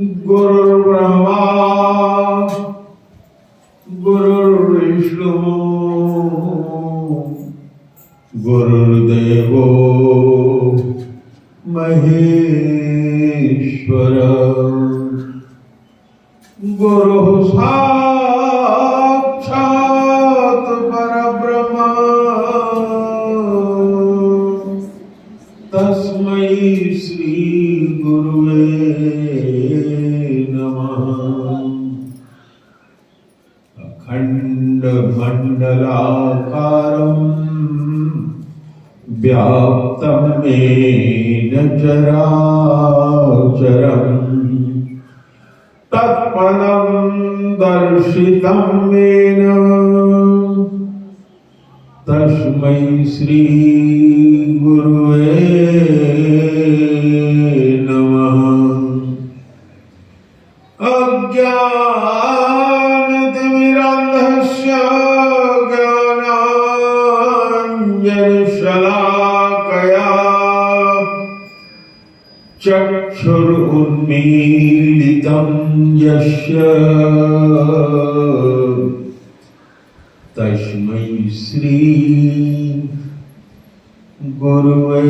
गुरुर्ब्रह्मा गुरुर्विष्णु गुरुर्देवो महेश्वर गुरुः साक्षात् परब्रह्म तस्मै श्री गुरुवे नमः। अखण्डमण्डलाकारं व्याप्तं येन चराचरम् तत्पदं दर्शितं येन तस्मै श्री गुरुवे नमः। अज्ञानतिमिरान्धस्य ज्ञानाञ्जनशलाकया चक्षुरुन्मीलितं यस्य तस्मै श्री गुरुवे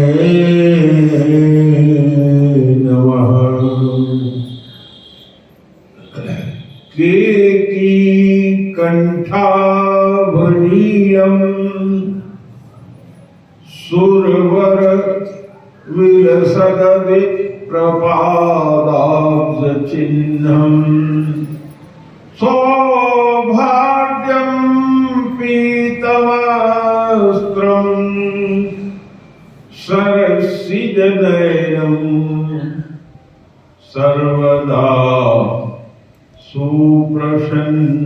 नमः। केकी कंठाभनीयं सुरवर विलसदति प्रपादाब्जचिह्नम् सौभाग्यं पीतवस्त्रं सरसिजनयनं सर्वदा सुप्रसन्नम्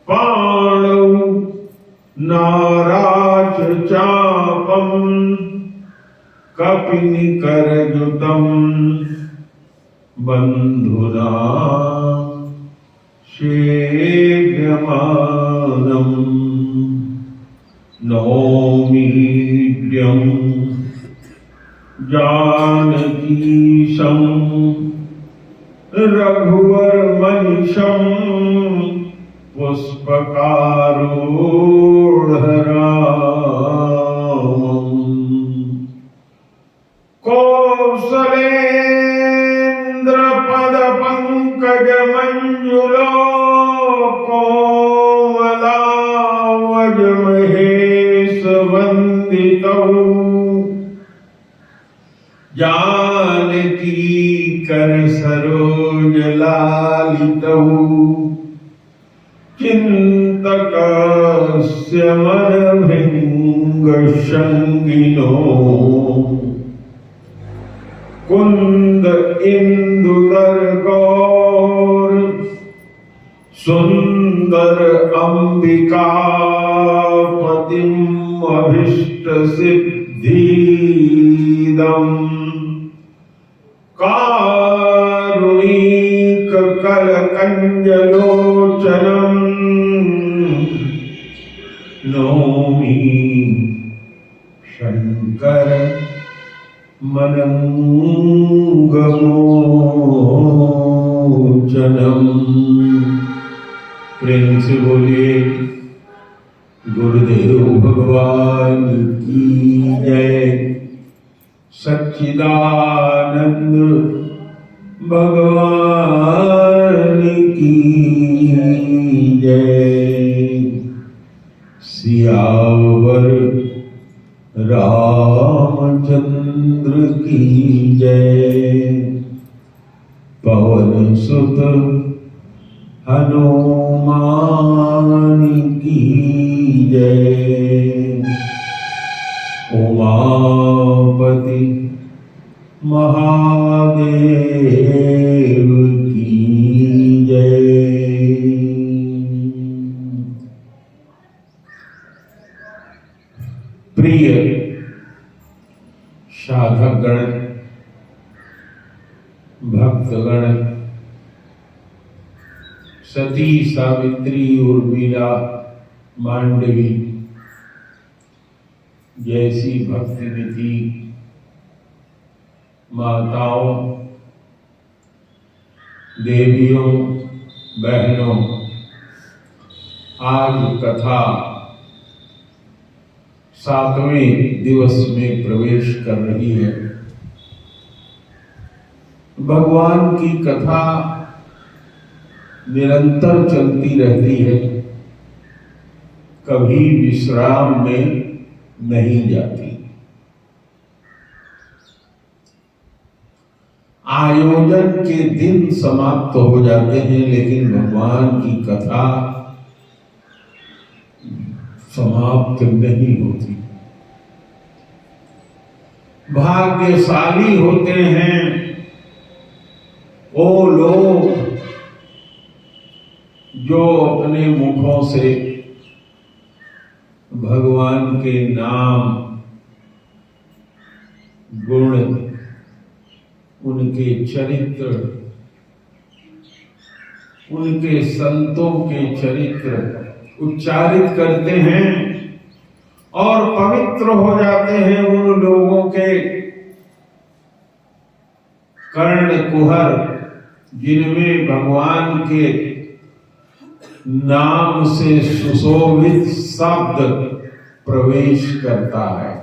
पाणौ नाराचचापं कपिनिकरयुतं बन्धुना सेव्यमानं नौमीड्यं जानकीशं रघुवरमनिशं पुष्पकारूढरामम् कौसलेन्द्रपदपङ्कजमञ्जुलो कोमलावजमहेशवन्दितौ जानकी करसरोजलालितौ चिन्तकस्य मनभृङ्गशङ्गिनो कुन्द इंदुदरगौर सुंदर अंबिकापतिम् अभीष्ट सिद्धिदम् कारुणिक कलकंजलोचनम् नौमि शंकर मनंगमोचनम्। प्रेम से बोलिए गुरुदेव भगवान की जय। सच्चिदानंद भगवान की जय। सियावर रामचंद्र की जय। पवन सुत हनुमान की जय। उमापति महादेव की जय। प्रिय साधकगण, भक्तगण, सती सावित्री उर्मिला मांडवी जैसी भक्ति निधि माताओं, देवियों, बहनों, आज कथा 7वें दिवस में प्रवेश कर रही है। भगवान की कथा निरंतर चलती रहती है, कभी विश्राम में नहीं जाती। आयोजन के दिन समाप्त हो जाते हैं, लेकिन भगवान की कथा समाप्त नहीं होती। भाग्यशाली होते हैं वो लोग जो अपने मुखों से भगवान के नाम, गुण, उनके चरित्र, उनके संतों के चरित्र उच्चारित करते हैं और पवित्र हो जाते हैं। उन लोगों के कर्ण कुहर, जिनमें भगवान के नाम से सुशोभित शब्द प्रवेश करता है,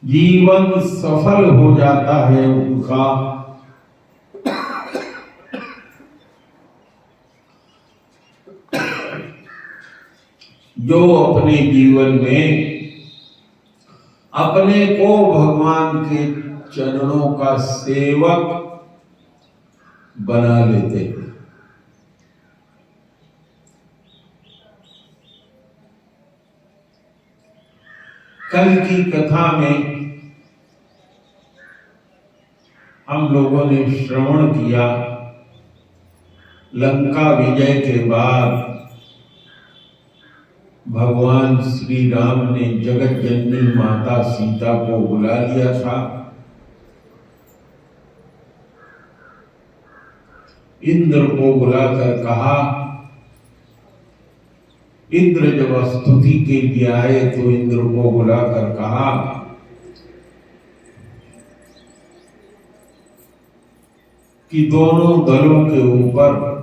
जीवन सफल हो जाता है उनका। जो अपने जीवन में अपने को भगवान के चरणों का सेवक बना लेते हैं। कल की कथा में हम लोगों ने श्रवण किया, लंका विजय के बाद भगवान श्री राम ने जगत जननी माता सीता को बुला लिया था। इंद्र को बुलाकर कहा, इंद्र जब स्तुति के लिए आए तो इंद्र को बुलाकर कहा कि दोनों दलों के ऊपर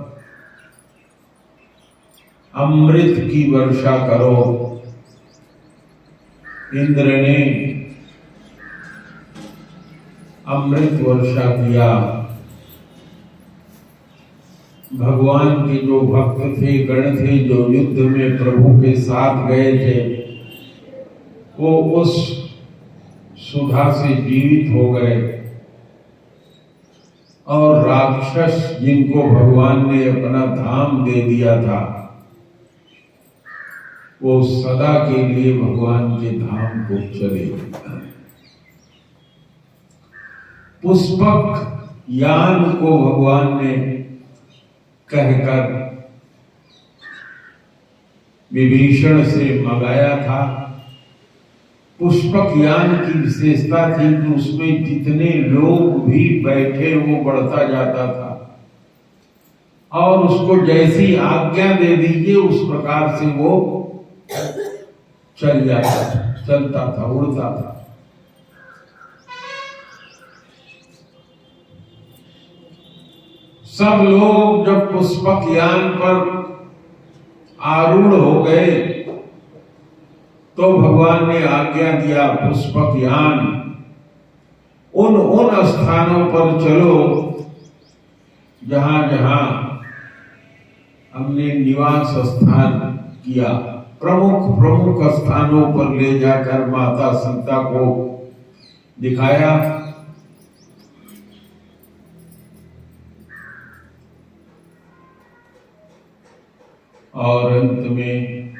अमृत की वर्षा करो। इंद्र ने अमृत वर्षा किया। भगवान के जो भक्त थे, गण थे, जो युद्ध में प्रभु के साथ गए थे, वो उस सुधा से जीवित हो गए। और राक्षस जिनको भगवान ने अपना धाम दे दिया था, वो सदा के लिए भगवान के धाम को चले। पुष्पक यान को भगवान ने कहकर विभीषण से मंगाया था। पुष्पक यान की विशेषता थी कि उसमें जितने लोग भी बैठे वो बढ़ता जाता था, और उसको जैसी आज्ञा दे दीजिए उस प्रकार से वो चल जाता था, चलता था, उड़ता था। सब लोग जब पुष्पक यान पर आरूढ़ हो गए तो भगवान ने आज्ञा दिया, पुष्पक यान उन स्थानों पर चलो जहां जहां हमने निवास स्थान किया। प्रमुख स्थानों पर ले जाकर माता सीता को दिखाया। और अंत में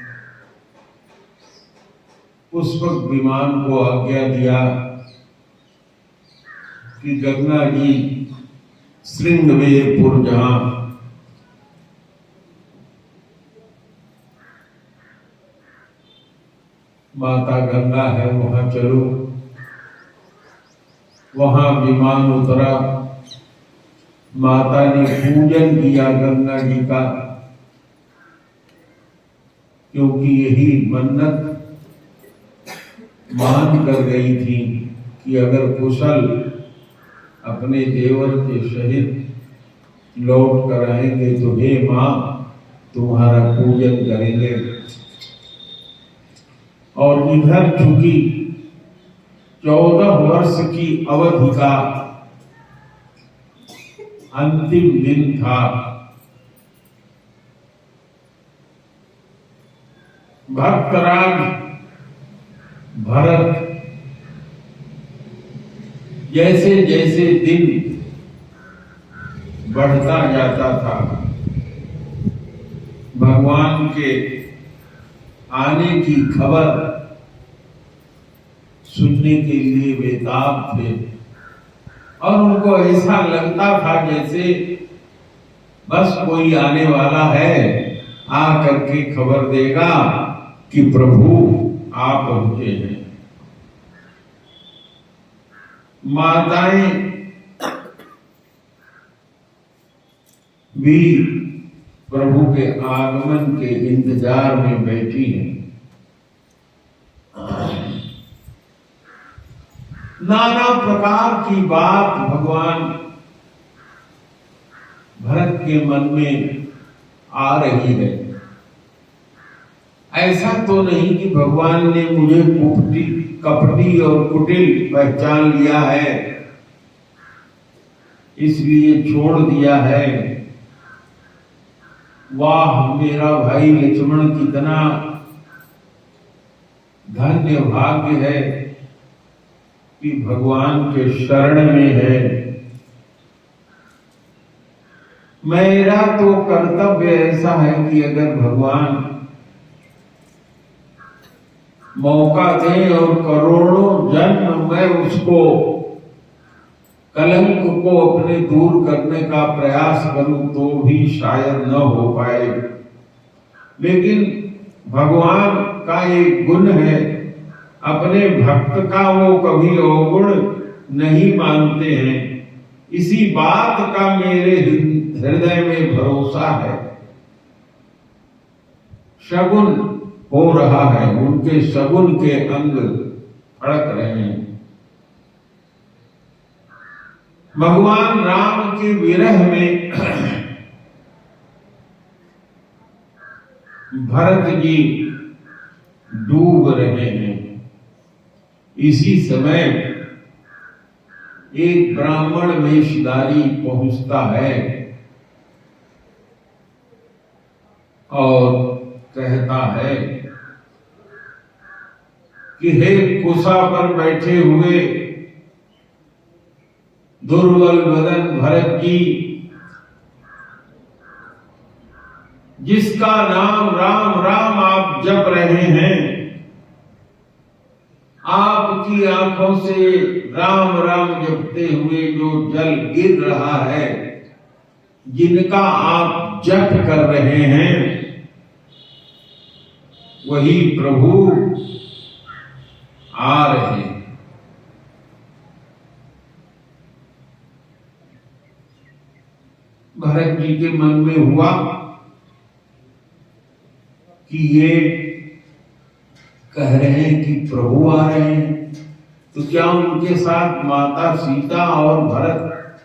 पुष्पक विमान को आज्ञा दिया कि गंगा जी श्रृंगवेरपुर जहां माता गंगा है वहां चलो। वहां विमान उतरा, माता ने पूजन किया गंगा जी का, क्योंकि यही मन्नत मान कर गई थी कि अगर कुशल अपने देवर के सहित लौट कर आएंगे तो हे मां तुम्हारा पूजन करेंगे। और इधर चूंकि 14 वर्ष की अवधि का अंतिम दिन था, भक्तराज भरत जैसे जैसे दिन बढ़ता जाता था, भगवान के आने की खबर सुनने के लिए बेताब थे और उनको ऐसा लगता था जैसे बस कोई आने वाला है, आ करके खबर देगा कि प्रभु आ पहुंचे हैं। माताएं भी प्रभु के आगमन के इंतजार में बैठी हैं। नाना प्रकार की बात भगवान भरत के मन में आ रही है। ऐसा तो नहीं कि भगवान ने मुझे कपटी और कुटिल पहचान लिया है इसलिए छोड़ दिया है। वाह, मेरा भाई लक्ष्मण कितना धन्य भाग्य है कि भगवान के शरण में है। मेरा तो कर्तव्य ऐसा है कि अगर भगवान मौका दे और करोड़ों जन्म मैं उसको कलंक को अपने दूर करने का प्रयास करूं तो भी शायद न हो पाए। लेकिन भगवान का एक गुण है, अपने भक्त का वो कभी अवगुण नहीं मानते हैं। इसी बात का मेरे हृदय में भरोसा है। शगुन हो रहा है, उनके शगुन के अंग फड़क रहे हैं। भगवान राम के विरह में भरत जी डूब रहे हैं। इसी समय एक ब्राह्मण वेशधारी पहुंचता है और कहता है कि हे कुशा पर बैठे हुए दुर्बल बदन भरत जी, जिसका नाम राम राम आप जप रहे हैं, आपकी आंखों से राम राम जपते हुए जो जल गिर रहा है, जिनका आप जप कर रहे हैं, वही प्रभु आ रहे हैं। भरत जी के मन में हुआ कि ये कह रहे हैं कि प्रभु आ रहे हैं, तो क्या उनके साथ माता सीता और भरत,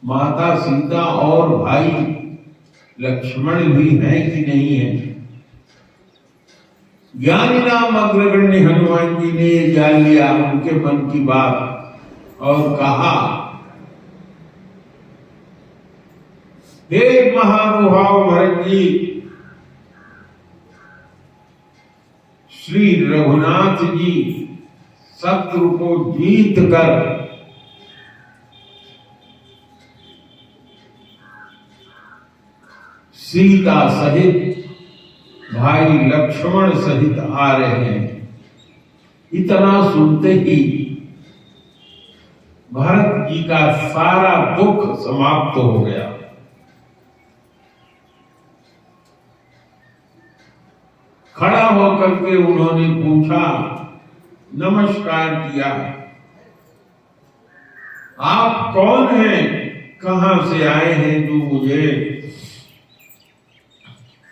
माता सीता और भाई लक्ष्मण भी हैं कि नहीं है? ज्ञानी नाम अग्रगण्य हनुमान जी ने जान लिया उनके मन की बात और कहा, हे महानुभाव भरत जी, श्री रघुनाथ जी शत्रु को जीत कर सीता सहित भाई लक्ष्मण सहित आ रहे हैं। इतना सुनते ही भरत जी का सारा दुख समाप्त हो गया। खड़ा होकर के उन्होंने पूछा, नमस्कार किया, आप कौन हैं, कहां से आए हैं जो मुझे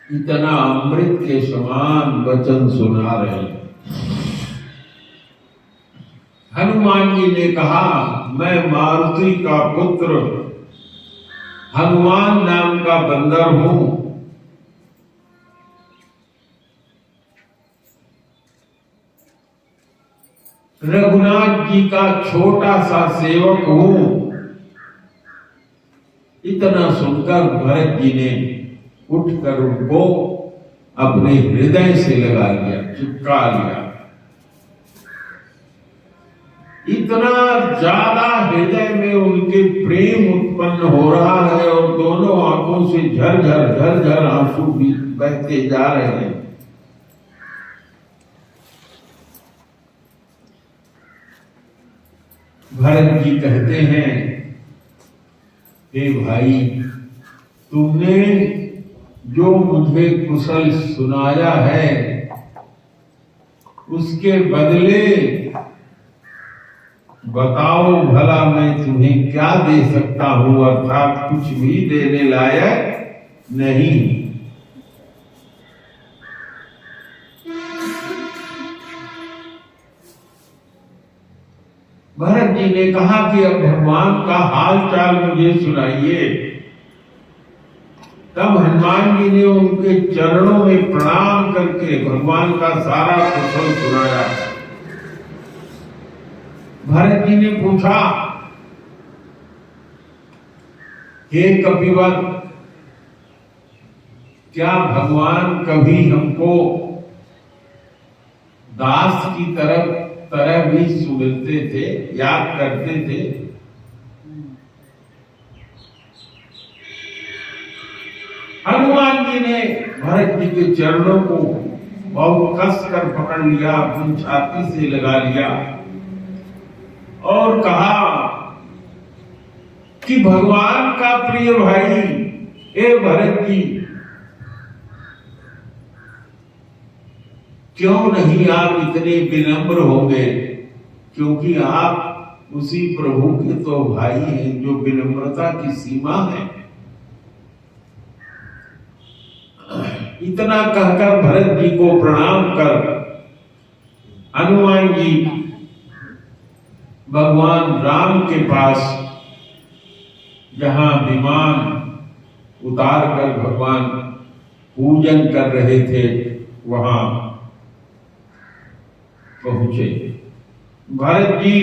इतना अमृत के समान वचन सुना रहे हैं? हनुमान जी ने कहा, मैं मारुति का पुत्र हनुमान नाम का बंदर हूं। रघुनाथ जी का छोटा सा सेवक हूं। इतना सुनकर भरत जी ने उठकर उनको अपने हृदय से लगा लिया, चिपका लिया। इतना ज्यादा हृदय में उनके प्रेम उत्पन्न हो रहा है और दोनों आंखों से झरझर आंसू भी बहते जा रहे हैं। भरत जी कहते हैं, हे भाई, तुमने जो मुझे कुशल सुनाया है उसके बदले बताओ भला मैं तुम्हें क्या दे सकता हूं, अर्थात कुछ भी देने लायक नहीं। भरत जी ने कहा कि अब भगवान का हाल चाल मुझे सुनाइए। तब हनुमान जी ने उनके चरणों में प्रणाम करके भगवान का सारा कुशल सुनाया। भरत जी ने पूछा, हे कपिवर, क्या भगवान कभी हमको दास की तरह भी सुमिरते थे, याद करते थे? हनुमान जी ने भरत जी के चरणों को बहुत कसकर पकड़ लिया, अपनी छाती से लगा लिया और कहा कि भगवान का प्रिय भाई, हे भरत जी, क्यों नहीं आप इतने विनम्र होंगे, क्योंकि आप उसी प्रभु के तो भाई हैं जो विनम्रता की सीमा है। इतना कहकर भरत जी को प्रणाम कर हनुमान जी भगवान राम के पास, जहां विमान उतार कर भगवान पूजन कर रहे थे, वहां पहुंचे। भरत जी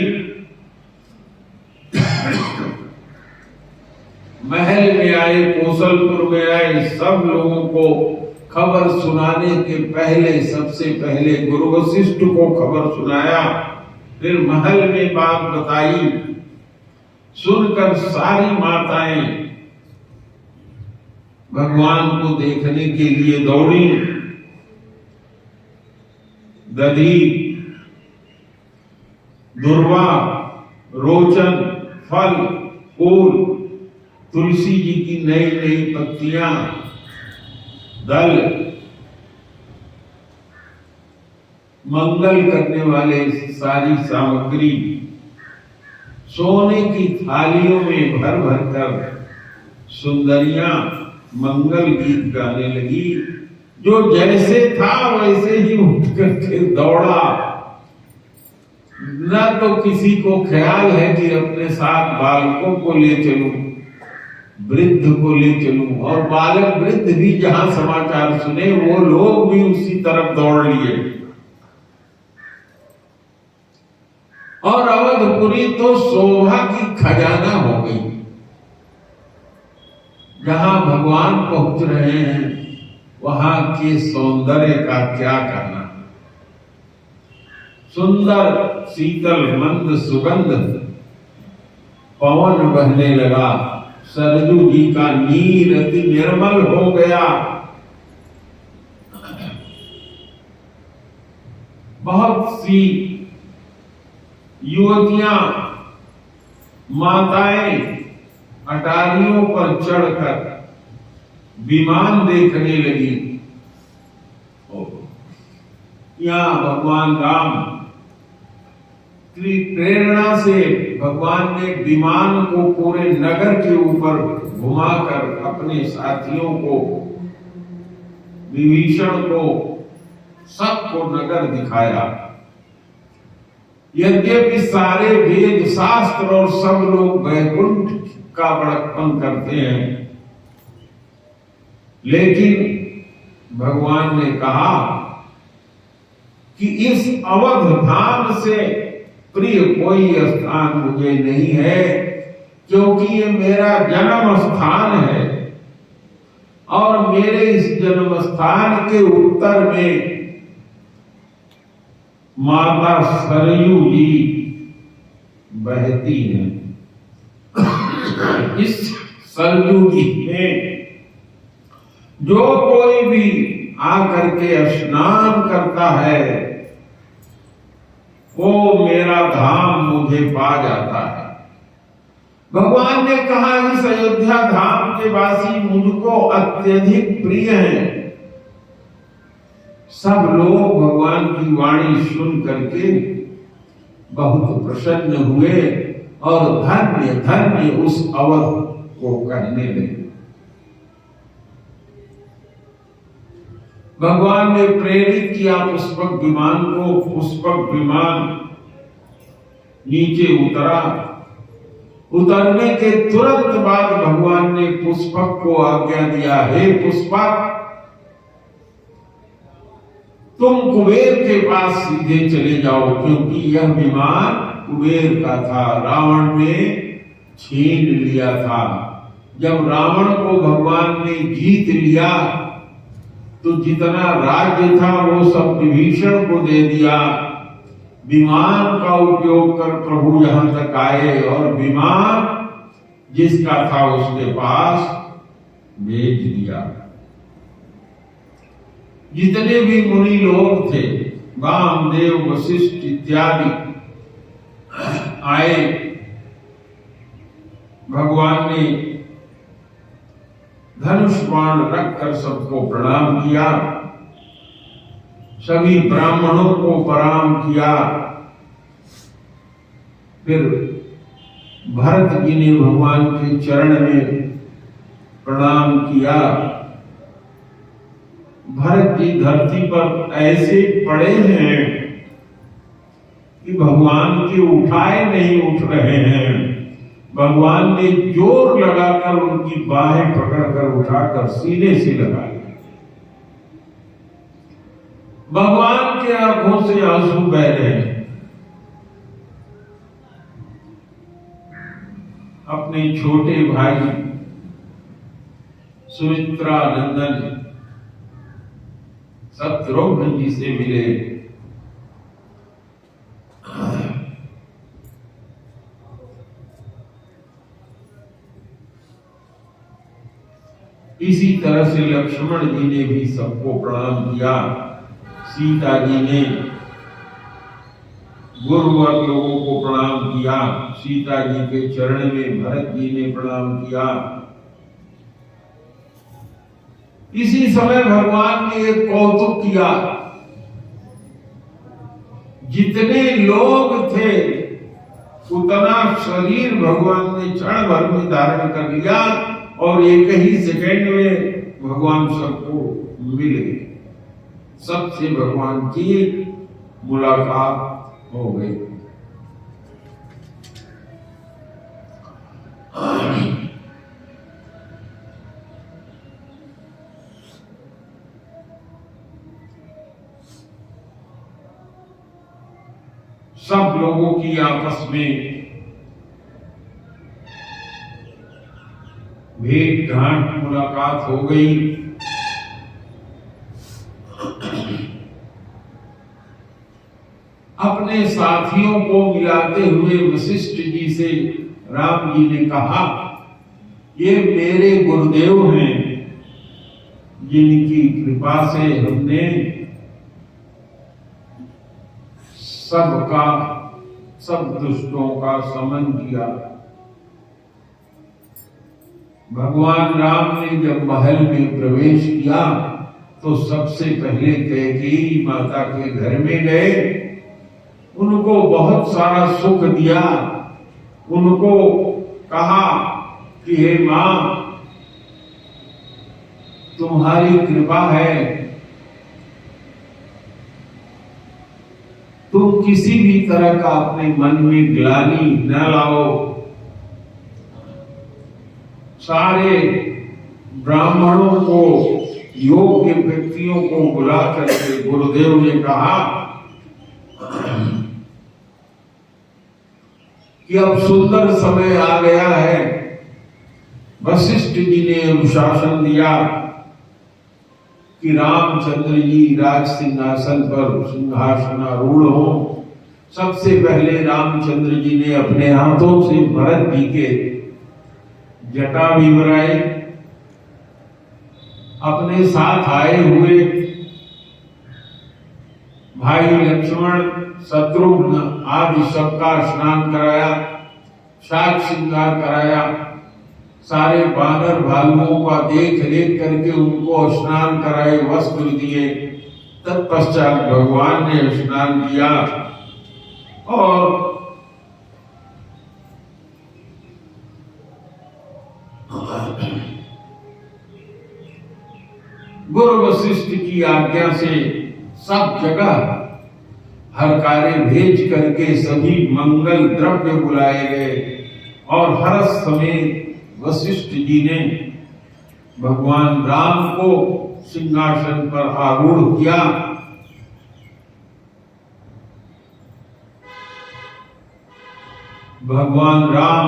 महल में आए, कौशलपुर में आए, सब लोगों को खबर सुनाने के पहले सबसे पहले गुरु वशिष्ठ को खबर सुनाया, फिर महल में बात बताई। सुनकर सारी माताएं भगवान को देखने के लिए दौड़ी। दधी, दुर्वा, रोचन, फल, फूल, तुलसी जी की नई नई पत्तियां, दल, मंगल करने वाले सारी सामग्री सोने की थालियों में भर भर कर सुंदरियां मंगल गीत गाने लगी। जो जैसे था वैसे ही उठ करके दौड़ा। न तो किसी को ख्याल है कि अपने साथ बालकों को ले चलूं, वृद्ध को ले चलूं, और बालक वृद्ध भी जहां समाचार सुने वो लोग भी उसी तरफ दौड़ लिए। और अवधपुरी तो शोभा की खजाना हो गई। जहां भगवान पहुंच रहे हैं वहां के सौंदर्य का क्या कहना। सुंदर शीतल मंद सुगंध पवन बहने लगा। सरजू जी का नीर अति निर्मल हो गया। बहुत सी युवतियां, माताएं अटारियों पर चढ़कर विमान देखने लगी। यहाँ भगवान राम की प्रेरणा से भगवान ने विमान को पूरे नगर के ऊपर घुमाकर अपने साथियों को, विभीषण को, सबको नगर दिखाया। यद्यपि सारे वेद शास्त्र और सब लोग वैकुंठ का बड़कपन करते हैं, लेकिन भगवान ने कहा कि इस अवध धाम से प्रिय कोई स्थान मुझे नहीं है, क्योंकि ये मेरा जन्म स्थान है और मेरे इस जन्म स्थान के उत्तर में माता सरयू जी बहती हैं। इस सरयू जी में जो कोई भी आकर के स्नान करता है वो मेरा धाम मुझे पा जाता है। भगवान ने कहा इस अयोध्या धाम के वासी मुझको अत्यधिक प्रिय हैं। सब लोग भगवान की वाणी सुन करके बहुत प्रसन्न हुए और धन्य धन्य उस अवध को कहने लगे। भगवान ने प्रेरित किया पुष्पक विमान को। पुष्पक विमान नीचे उतरा। उतरने के तुरंत बाद भगवान ने पुष्पक को आज्ञा दिया, हे पुष्पक, तुम कुबेर के पास सीधे चले जाओ, क्योंकि यह विमान कुबेर का था, रावण ने छीन लिया था। जब रावण को भगवान ने जीत लिया तो जितना राज्य था वो सब विभीषण को दे दिया। विमान का उपयोग कर प्रभु यहां तक आए और विमान जिसका था उसके पास भेज दिया। जितने भी मुनि लोग थे, वामदेव, वशिष्ठ इत्यादि आए। भगवान ने धनुष बाण रखकर सबको प्रणाम किया, सभी ब्राह्मणों को प्रणाम किया। फिर भरत जी ने भगवान के चरण में प्रणाम किया। भरत जी धरती पर ऐसे पड़े हैं कि भगवान के उठाए नहीं उठ रहे हैं। भगवान ने जोर लगाकर उनकी बाहें पकड़कर उठाकर सीने से लगा लिया। भगवान के आंखों से आंसू बह रहे हैं। अपने छोटे भाई सुमित्रा नंदन शत्रुघ्न जी से मिले। इसी तरह से लक्ष्मण जी ने भी सबको प्रणाम किया। सीता जी ने गुरुवर लोगों को प्रणाम किया। सीता जी के चरण में भरत जी ने प्रणाम किया। इसी समय भगवान ने एक कौतुक किया। जितने लोग थे उतना शरीर भगवान ने क्षण भर में धारण कर लिया और एक ही सेकंड में भगवान सबको मिल गए। सबसे भगवान की मुलाकात हो गई। सब लोगों की आपस में भेंट घाट मुलाकात हो गई। अपने साथियों को मिलाते हुए वशिष्ठ जी से राम जी ने कहा, ये मेरे गुरुदेव हैं जिनकी कृपा से हमने सब दुष्टों का समन किया। भगवान राम ने जब महल में प्रवेश किया तो सबसे पहले कैकेयी माता के घर में गए। उनको बहुत सारा सुख दिया। उनको कहा कि हे मां, तुम्हारी कृपा है तुम किसी भी तरह का अपने मन में ग्लानि न लाओ। सारे ब्राह्मणों को, योग्य व्यक्तियों को बुला करके गुरुदेव ने कहा कि अब सुंदर समय आ गया है। वशिष्ठ जी ने अनुशासन दिया कि रामचंद्र जी राज सिंहासन पर सिंहासनारूढ़ हो। सबसे पहले रामचंद्र जी ने अपने हाथों से भरत जी के जटा भी बनाई। अपने साथ आए हुए भाई लक्ष्मण, शत्रुघ्न आदि सबका स्नान कराया, साज श्रृंगार कराया। सारे बानर भालुओं का देख रेख करके उनको स्नान कराए, वस्त्र दिए। तत्पश्चात भगवान ने स्नान किया और गुरु वशिष्ठ की आज्ञा से सब जगह हरकारे भेज करके सभी मंगल द्रव्य बुलाए गए और हर्ष समेत वशिष्ठ जी ने भगवान राम को सिंहासन पर आरूढ़ किया। भगवान राम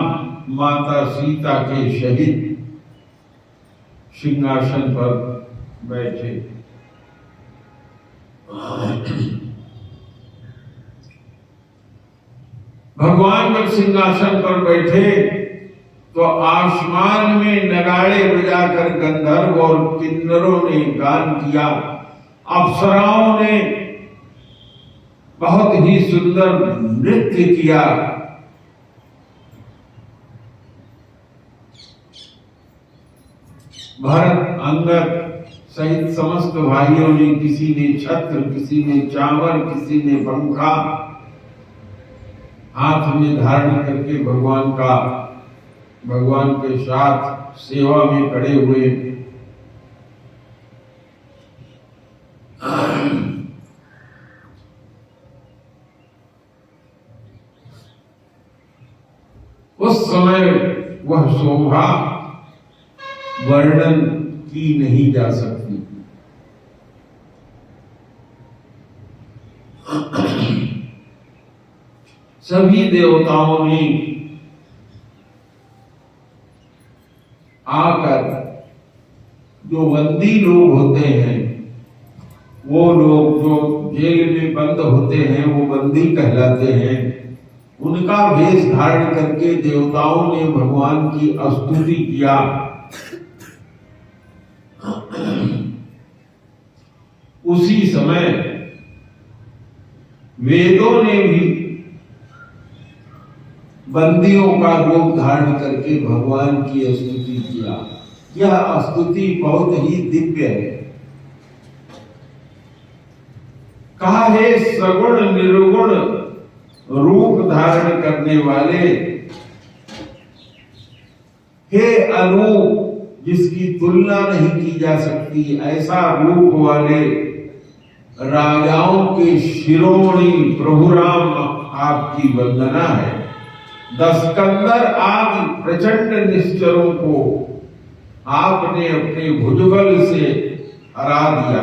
माता सीता के सहित सिंहासन पर बैठे। भगवान जब सिंहासन पर बैठे तो आसमान में नगाड़े बजाकर गंधर्व और किन्नरों ने गान किया। अप्सराओं ने बहुत ही सुंदर नृत्य किया। भरत, अंगद सहित समस्त भाइयों ने, किसी ने छत्र, किसी ने चामर, किसी ने पंखा हाथ में धारण करके भगवान के साथ सेवा में खड़े हुए। उस समय वह शोभा वर्णन की नहीं जा सकती। सभी देवताओं ने आकर, जो बंदी लोग होते हैं, वो लोग जो जेल में बंद होते हैं वो बंदी कहलाते हैं, उनका वेश धारण करके देवताओं ने भगवान की स्तुति किया। उसी समय वेदों ने भी बंदियों का रूप धारण करके भगवान की स्तुति किया। यह स्तुति बहुत ही दिव्य है। कहा है सगुण निर्गुण रूप धारण करने वाले, हे अनूप जिसकी तुलना नहीं की जा सकती, ऐसा रूप वाले राजाओं के शिरोमणि प्रभु राम आपकी वंदना है। दस्कंदर आदि प्रचंड निश्चरों को आपने अपने भुजबल से हरा दिया।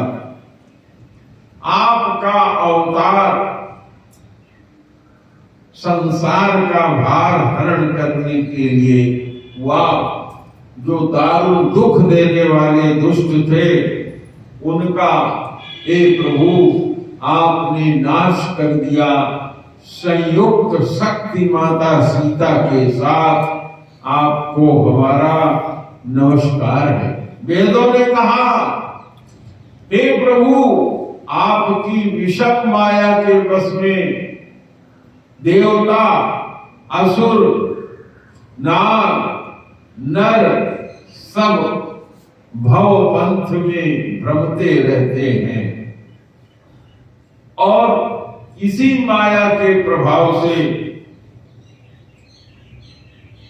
आपका अवतार संसार का भार हरण करने के लिए हुआ। जो दारुण दुख देने वाले दुष्ट थे उनका हे प्रभु आपने नाश कर दिया। संयुक्त शक्ति माता सीता के साथ आपको हमारा नमस्कार है। वेदों ने कहा हे प्रभु आपकी विषम माया के वश में देवता, असुर, नाग, नर सब भव पंथ में भ्रमते रहते हैं और इसी माया के प्रभाव से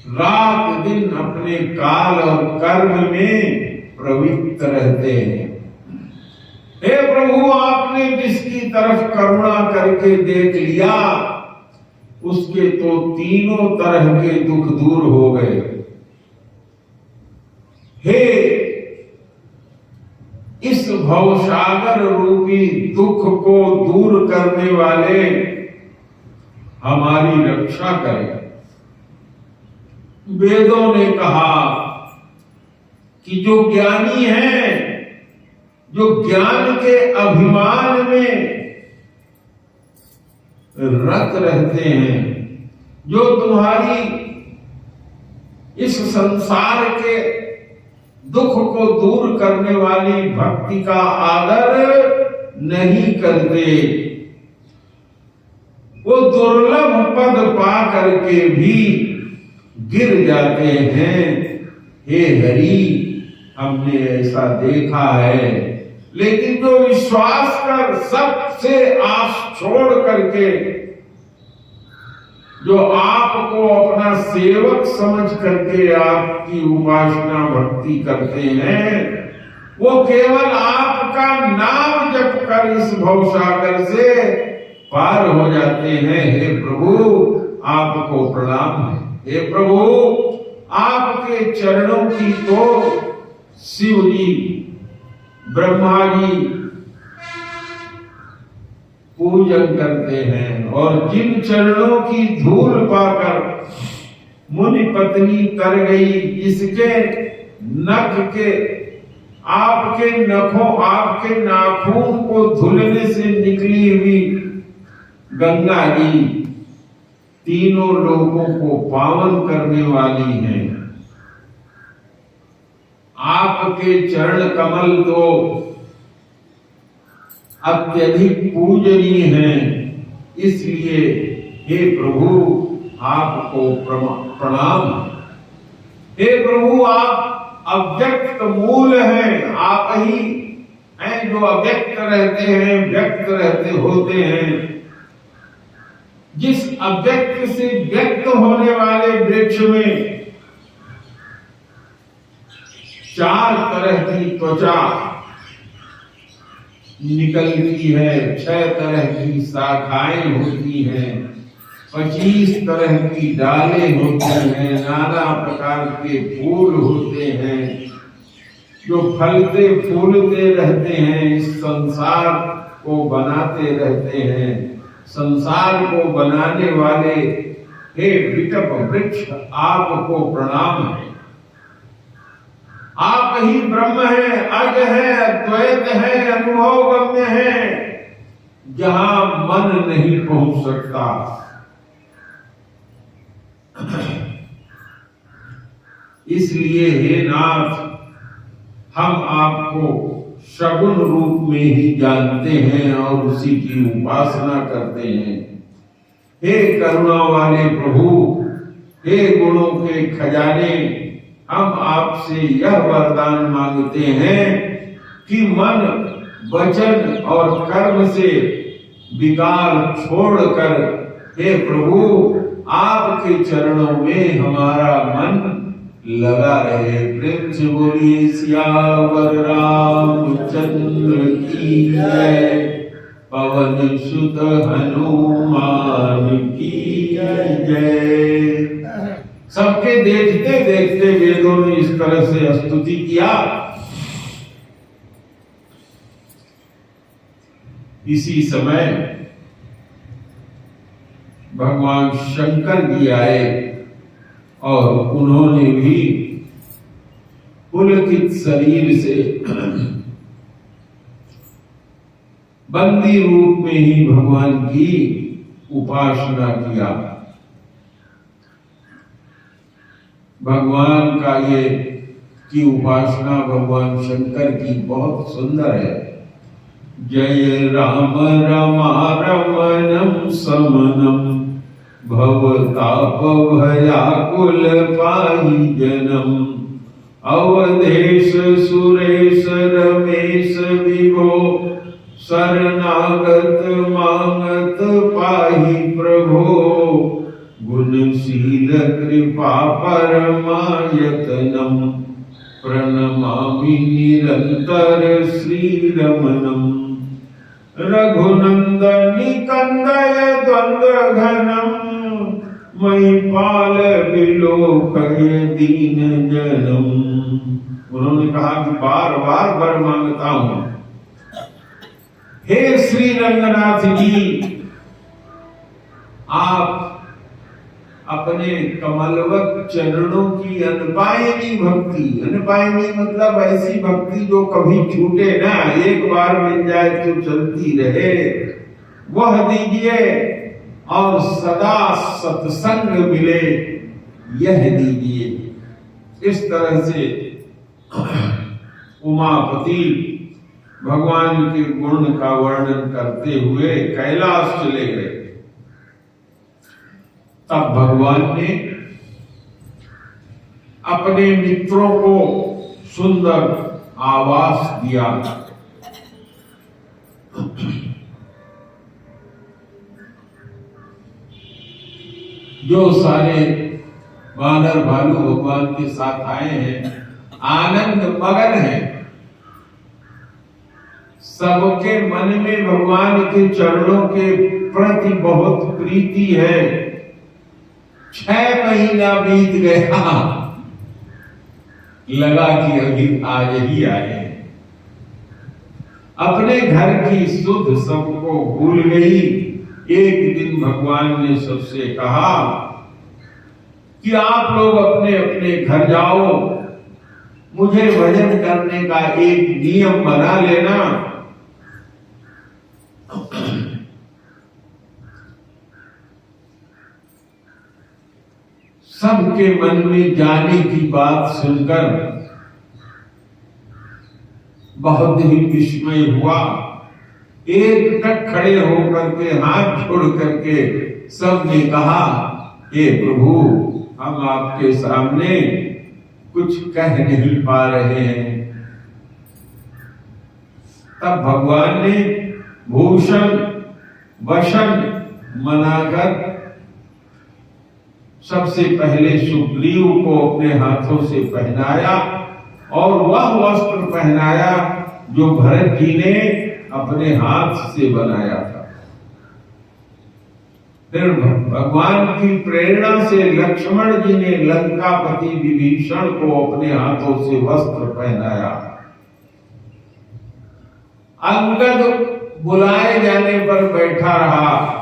रात दिन अपने काल और कर्म में प्रवृत्त रहते हैं। हे प्रभु, आपने जिसकी तरफ करुणा करके देख लिया उसके तो तीनों तरह के दुख दूर हो गए। हे इस भवसागर रूपी दुख को दूर करने वाले, हमारी रक्षा करें। वेदों ने कहा कि जो ज्ञानी हैं, जो ज्ञान के अभिमान में रत रहते हैं, जो तुम्हारी इस संसार के दुख को दूर करने वाली भक्ति का आदर नहीं करते, वो दुर्लभ पद पा करके भी गिर जाते हैं। हे हरि, हमने ऐसा देखा है। लेकिन जो विश्वास कर सबसे आस छोड़ करके, जो आपको अपना सेवक समझ करके आपकी उपासना भक्ति करते हैं, वो केवल आपका नाम जप कर इस भवसागर से पार हो जाते हैं। हे प्रभु, आपको प्रणाम है। हे प्रभु, आपके चरणों की तो शिव जी, ब्रह्मा जी पूजन करते हैं, और जिन चरणों की धूल पाकर मुनि पत्नी तर गई, इसके नख के, आपके नखों, आपके नाखून को धुलने से निकली हुई गंगा जी तीनों लोगों को पावन करने वाली हैं। आपके चरण कमल तो अत्यधिक पूजनीय हैं, इसलिए हे प्रभु, आपको प्रणाम। हे प्रभु, आप अव्यक्त मूल हैं, आप ही हैं जो अव्यक्त रहते हैं, व्यक्त रहते होते हैं। जिस अव्यक्त से व्यक्त होने वाले वृक्ष में 4 तरह की त्वचा निकलती है, 6 तरह की शाखाएं होती हैं, 25 तरह की डालें होती हैं, नाना प्रकार के फूल होते हैं जो फलते फूलते रहते हैं, इस संसार को बनाते रहते हैं। संसार को बनाने वाले हे विटप वृक्ष, आपको प्रणाम है। आप ही ब्रह्म हैं, अज है, अद्वैत है, अनुभव गम्य है, जहां मन नहीं पहुंच सकता। इसलिए हे नाथ, हम आपको सगुण रूप में ही जानते हैं और उसी की उपासना करते हैं। हे करुणा वाले प्रभु, हे गुणों के खजाने, हम आपसे यह वरदान मांगते हैं कि मन, वचन और कर्म से विकार छोड़कर, हे प्रभु, आपके चरणों में हमारा मन लगा रहे। प्रेम से बोलिए सियावर रामचंद्र की जय, पवन सुत हनुमान की जय। सबके देखते देखते वेदों ने इस तरह से स्तुति किया। इसी समय भगवान शंकर जी आए और उन्होंने भी पुलकित शरीर से बंदी रूप में ही भगवान की उपासना किया। भगवान का ये की उपासना भगवान शंकर की बहुत सुंदर है। जय राम रमणम समनम, भवताप भयाकुल पाहि जनम, अवधेश सुरेश रमेश विभो, शरणागत मांगत पाहि प्रभो, गुणशील कृपा परमायतनम, प्रणमामि निरंतर श्रीरमणम। रघुनंदनी कंदय द्वंद्व घनम महिपाल विलोक दीन जनम। उन्होंने कहा कि बार बार वर मांगता हूं, हे श्री रंगनाथ जी, आप अपने कमलवत चरणों की अनपायनी भक्ति, अनपायनी मतलब ऐसी भक्ति जो कभी छूटे ना, एक बार मिल जाए तो चलती रहे, वह दीजिए और सदा सत्संग मिले यह दीजिए। इस तरह से उमापति भगवान के गुण का वर्णन करते हुए कैलाश चले गए। तब भगवान ने अपने मित्रों को सुंदर आवास दिया। जो सारे वानर भालू भगवान के साथ आए हैं, आनंद मगन है, सबके मन में भगवान के चरणों के प्रति बहुत प्रीति है। 6 महीना बीत गया, लगा कि अभी आज ही आए। अपने घर की सुध सबको भूल गई। एक दिन भगवान ने सबसे कहा कि आप लोग अपने अपने घर जाओ, मुझे भजन करने का एक नियम बना लेना। सबके मन में जाने की बात सुनकर बहुत ही विस्मय हुआ। एक टक खड़े होकर के हाथ छोड़ करके सबने कहा, हे प्रभु, हम आपके सामने कुछ कह नहीं पा रहे हैं। तब भगवान ने भूषण वशन मनाकर सबसे पहले सुग्रीव को अपने हाथों से पहनाया और वह वस्त्र पहनाया जो भरत जी ने अपने हाथ से बनाया था। फिर भगवान की प्रेरणा से लक्ष्मण जी ने लंकापति विभीषण को अपने हाथों से वस्त्र पहनाया। अंगद बुलाए जाने पर बैठा रहा।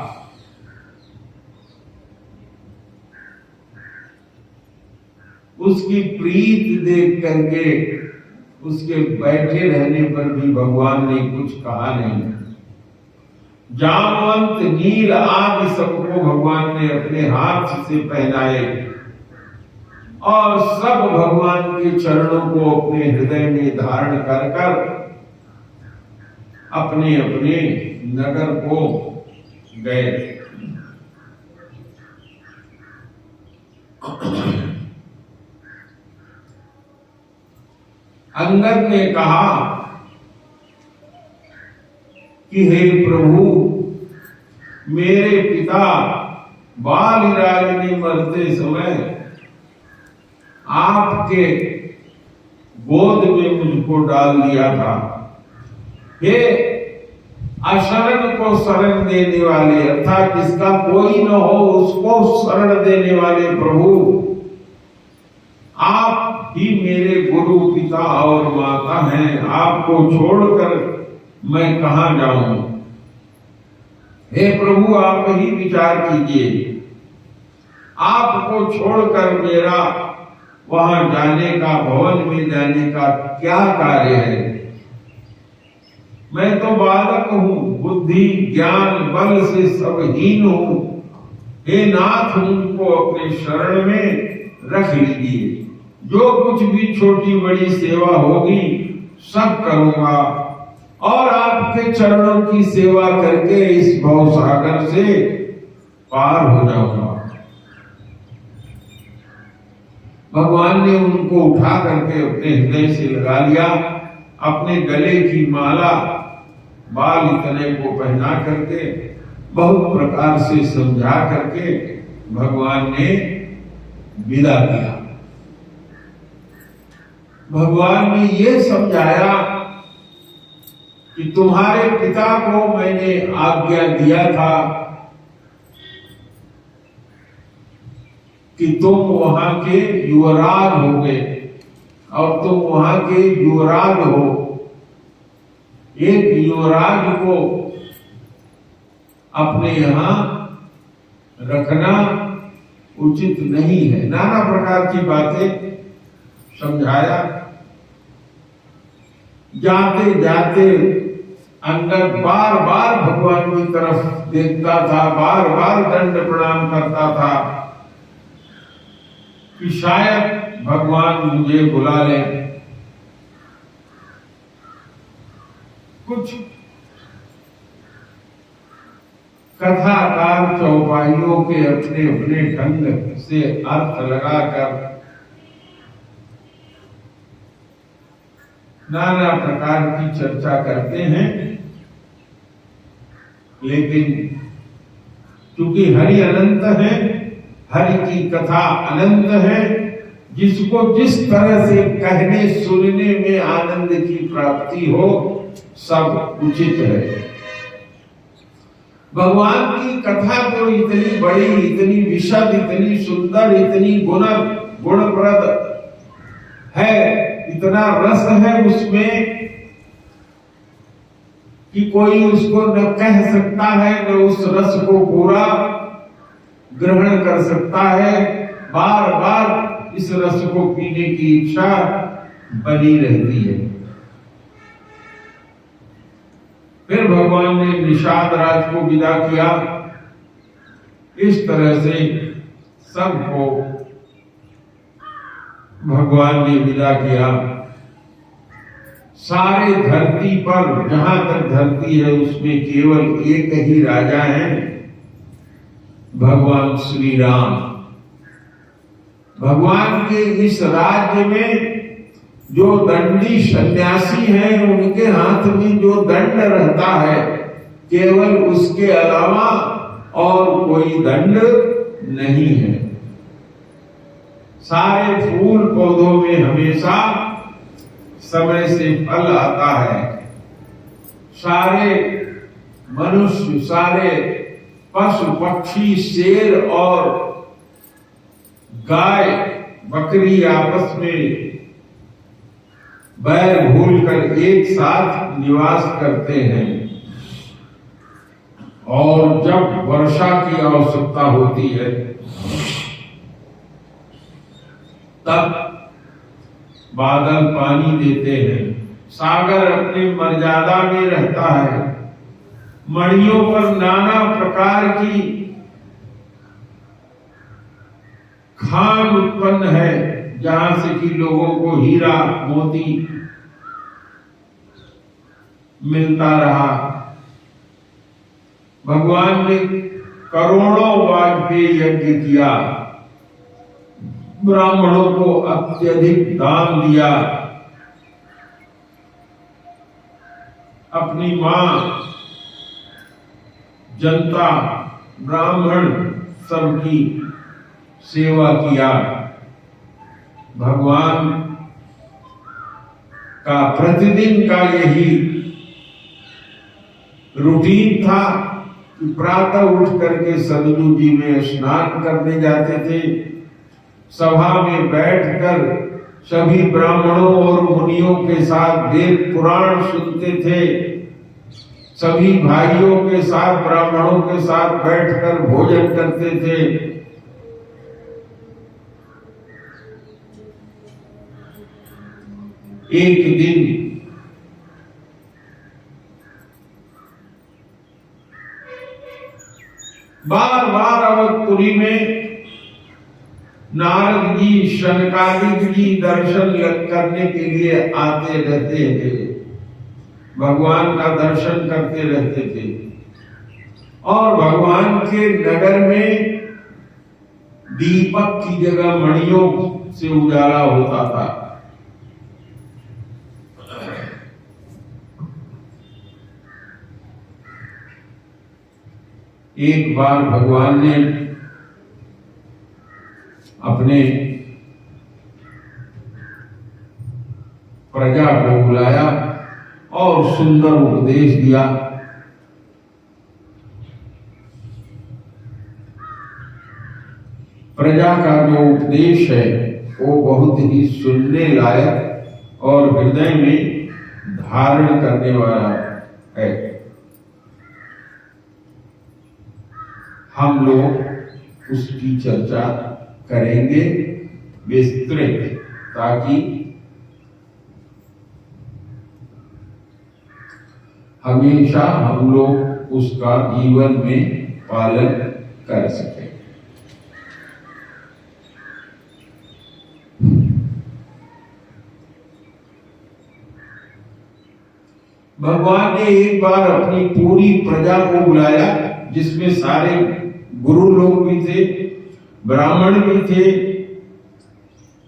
उसकी प्रीत देख करके उसके बैठे रहने पर भी भगवान ने कुछ कहा नहीं। जामवंत नील आदि सबको भगवान ने अपने हाथ से पहनाए और सब भगवान के चरणों को अपने हृदय में धारण कर कर अपने अपने नगर को गए। अंगद ने कहा कि हे प्रभु, मेरे पिता बालीराज ने मरते समय आपके गोद में मुझको डाल दिया था। हे अशरण को शरण देने वाले, अर्थात जिसका कोई न हो उसको शरण देने वाले प्रभु, आप ही मेरे गुरु पिता और माता हैं। आपको छोड़कर मैं कहां जाऊं? हे प्रभु, आप ही विचार कीजिए। आपको छोड़कर मेरा वहां जाने का, भवन में जाने का क्या कार्य है? मैं तो बालक हूं, बुद्धि ज्ञान बल से सब हीन हूं। हे नाथ, मुझको अपने शरण में रख लीजिए। जो कुछ भी छोटी बड़ी सेवा होगी सब करूंगा और आपके चरणों की सेवा करके इस भवसागर से पार हो जाऊंगा। भगवान ने उनको उठा करके अपने हृदय से लगा लिया। अपने गले की माला बाल इतने को पहना करके बहुत प्रकार से समझा करके भगवान ने विदा किया। भगवान ने ये समझाया कि तुम्हारे पिता को मैंने आज्ञा दिया था कि तुम वहां के युवराज होगे और तुम वहां के युवराज हो। एक युवराज को अपने यहां रखना उचित नहीं है। नाना प्रकार की बातें समझाया। जाते जाते अंगद बार बार भगवान की तरफ देखता था, बार बार दंड प्रणाम करता था कि शायद भगवान मुझे बुला ले। कुछ कथाकार चौपाइयों के अपने अपने ढंग से अर्थ लगाकर नाना प्रकार की चर्चा करते हैं, लेकिन क्योंकि हरि अनंत है, हरि की कथा अनंत है, जिसको जिस तरह से कहने सुनने में आनंद की प्राप्ति हो सब उचित है। भगवान की कथा तो इतनी बड़ी, इतनी विशद, इतनी सुंदर, इतनी गुणप्रद है, इतना रस है उसमें कि कोई उसको न कह सकता है न उस रस को पूरा ग्रहण कर सकता है। बार बार इस रस को पीने की इच्छा बनी रहती है। फिर भगवान ने निषाद राज को विदा किया। इस तरह से सबको भगवान ने विदा किया। सारे धरती पर, जहां तक धरती है उसमें केवल एक ही राजा है, भगवान श्री राम। भगवान के इस राज्य में जो दंडी सन्यासी हैं, उनके हाथ में जो दंड रहता है, केवल उसके अलावा और कोई दंड नहीं है। सारे फूल पौधों में हमेशा समय से फल आता है। सारे मनुष्य, सारे पशु पक्षी, शेर और गाय बकरी आपस में बैर भूल कर एक साथ निवास करते हैं। और जब वर्षा की आवश्यकता होती है तब बादल पानी देते हैं। सागर अपनी मर्यादा में रहता है। मणियों पर नाना प्रकार की खान उत्पन्न है, जहां से कि लोगों को हीरा मोती मिलता रहा। भगवान ने करोड़ों वाजपेयी यज्ञ किया, ब्राह्मणों को अत्यधिक दान दिया। अपनी मां, जनता, ब्राह्मण सबकी सेवा किया। भगवान का प्रतिदिन का यही रूटीन था कि प्रातः उठ करके सरयू जी में स्नान करने जाते थे। सभा में बैठकर सभी ब्राह्मणों और मुनियों के साथ वेद पुराण सुनते थे। सभी भाइयों के साथ, ब्राह्मणों के साथ बैठकर भोजन करते थे। एक दिन बार बार अवधपुरी में नारद जी, शनकादिक जी दर्शन करने के लिए आते रहते थे, भगवान का दर्शन करते रहते थे। और भगवान के नगर में दीपक की जगह मणियों से उजाला होता था। एक बार भगवान ने अपने प्रजा को बुलाया और सुंदर उपदेश दिया। प्रजा का जो उपदेश है वो बहुत ही सुनने लायक और हृदय में धारण करने वाला है। हम लोग उसकी चर्चा करेंगे विस्तृत, ताकि हमेशा हम लोग उसका जीवन में पालन कर सकें। भगवान ने एक बार अपनी पूरी प्रजा को बुलाया, जिसमें सारे गुरु लोग भी थे, ब्राह्मण भी थे,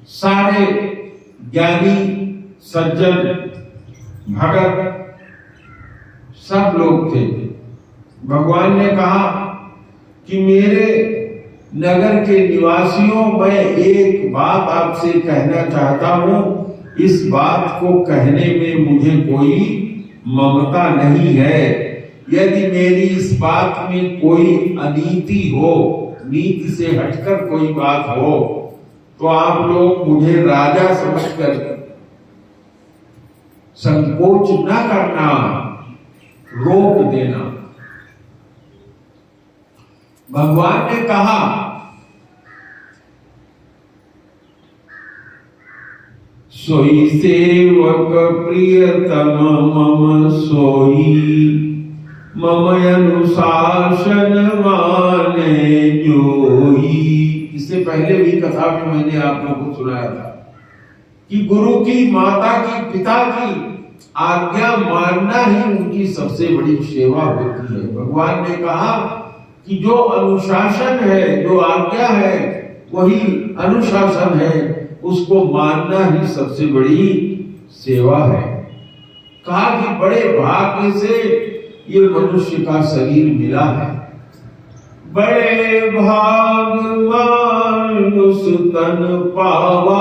सारे ज्ञानी सज्जन भगत सब लोग थे। भगवान ने कहा कि मेरे नगर के निवासियों, मैं एक बात आपसे कहना चाहता हूं। इस बात को कहने में मुझे कोई ममता नहीं है। यदि मेरी इस बात में कोई अनीति हो, नीति से हटकर कोई बात हो, तो आप लोग मुझे राजा समझकर संकोच न करना, रोक देना। भगवान ने कहा सोई सेवक प्रियतम मम सोई, मम अनुशासन माने जोई। इससे पहले भी कथा में मैंने आप लोगों को सुनाया था कि गुरु की, माता की, पिता की आज्ञा मानना ही उनकी सबसे बड़ी सेवा होती है। भगवान ने कहा कि जो अनुशासन है, जो आज्ञा है, वही अनुशासन है, उसको मानना ही सबसे बड़ी सेवा है। कहा कि बड़े भाग्य से ये मनुष्य का शरीर मिला है। बड़े भाग मानुष तन पावा,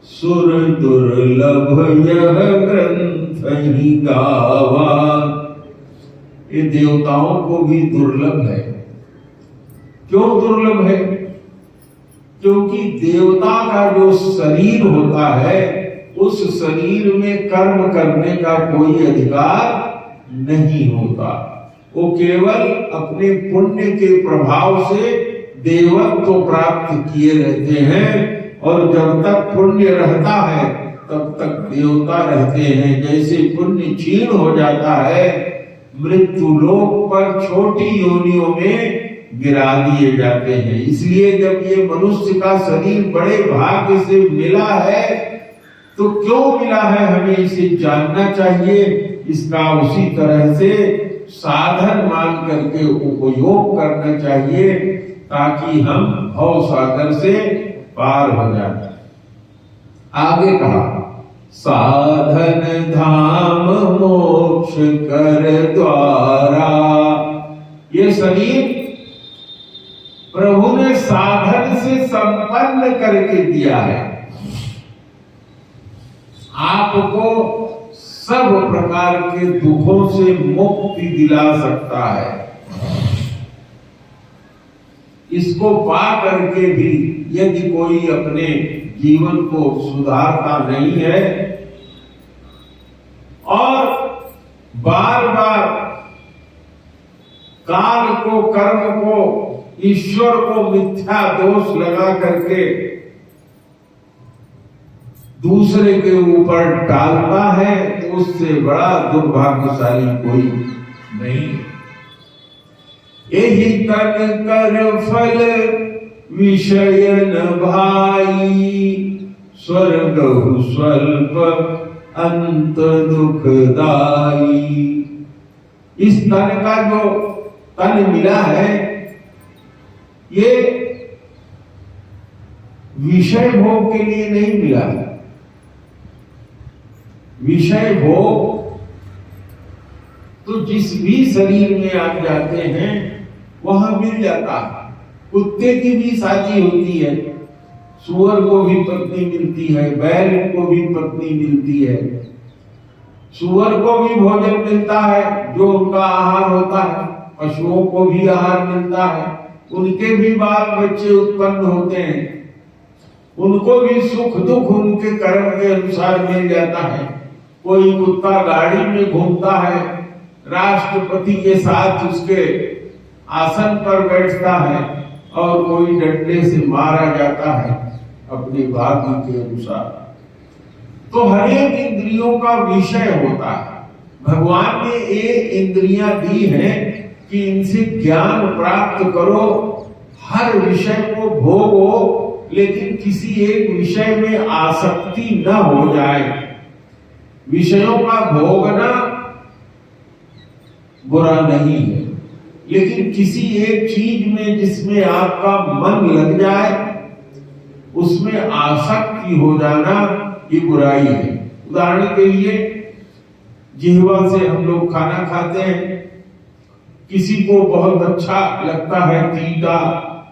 सुर दुर्लभ यह ग्रंथ ही गावा। ये देवताओं को भी दुर्लभ है। क्यों दुर्लभ है? क्योंकि देवता का जो शरीर होता है, उस शरीर में कर्म करने का कोई अधिकार नहीं होता। वो केवल अपने पुण्य के प्रभाव से देवत्व प्राप्त किए रहते हैं, और जब तक पुण्य रहता है तब तक देवता रहते हैं। जैसे पुण्य क्षीण हो जाता है, मृत्यु लोक पर छोटी योनियों में गिरा दिए जाते हैं। इसलिए जब ये मनुष्य का शरीर बड़े भाग्य से मिला है, तो क्यों मिला है हमें इसे जानना चाहिए। इसका उसी तरह से साधन मान करके उपयोग करना चाहिए, ताकि हम भव सागर से पार हो जाए। आगे कहा साधन धाम मोक्ष कर द्वारा। ये शरीर प्रभु ने साधन से संपन्न करके दिया है। आपको सब प्रकार के दुखों से मुक्ति दिला सकता है। इसको पा करके भी यदि कोई अपने जीवन को सुधारता नहीं है और बार बार काल को, कर्म को, ईश्वर को मिथ्या दोष लगा करके दूसरे के ऊपर डालता है, तो उससे बड़ा दुर्भाग्यशाली कोई नहीं। यही तन कर फल विषय न भाई, स्वर्ग स्वल्प अंत दुखदाई। इस तन का जो तन मिला है, ये विषय भोग के लिए नहीं मिला है। विषय भोग तो जिस भी शरीर में आप जाते हैं वहां मिल जाता है। कुत्ते की भी साथी होती है, सुअर को भी पत्नी मिलती है, बैल को भी पत्नी मिलती है, सुअर को भी भोजन मिलता है जो उनका आहार होता है, पशुओं को भी आहार मिलता है, उनके भी बाल बच्चे उत्पन्न होते हैं, उनको भी सुख दुख उनके कर्म के अनुसार मिल जाता है। कोई कुत्ता गाड़ी में घूमता है, राष्ट्रपति के साथ उसके आसन पर बैठता है, और कोई डंडे से मारा जाता है अपनी भाग्य के अनुसार। तो हर एक इंद्रियों का विषय होता है। भगवान ने ये इंद्रियां दी हैं कि इनसे ज्ञान प्राप्त करो, हर विषय को भोगो, लेकिन किसी एक विषय में आसक्ति न हो जाए। विषयों का भोगना बुरा नहीं है, लेकिन किसी एक चीज में जिसमें आपका मन लग जाए, उसमें आसक्ति हो जाना ये बुराई है। उदाहरण के लिए जिह्वा से हम लोग खाना खाते हैं, किसी को बहुत अच्छा लगता है तीता,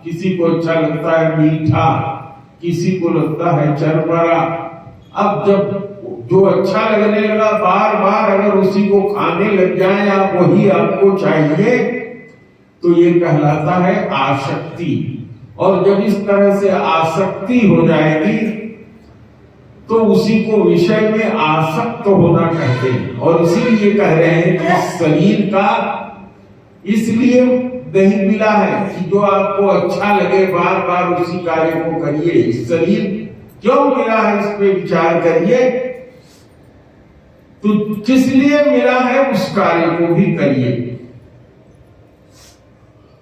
किसी को अच्छा लगता है मीठा, किसी को लगता है चरपरा। अब जब जो अच्छा लगने लगा बार बार अगर उसी को खाने लग जाए आप, वही आपको चाहिए, तो ये कहलाता है आसक्ति। और जब इस तरह से आसक्ति हो जाएगी तो उसी को विषय में आसक्त होना कहते हैं। और इसीलिए कह रहे हैं कि शरीर का इसलिए नहीं मिला है कि जो आपको अच्छा लगे बार बार उसी कार्य को करिए। शरीर क्यों मिला है इस पे विचार करिए, तो किस लिए मिला है उस कार्य को भी करिए।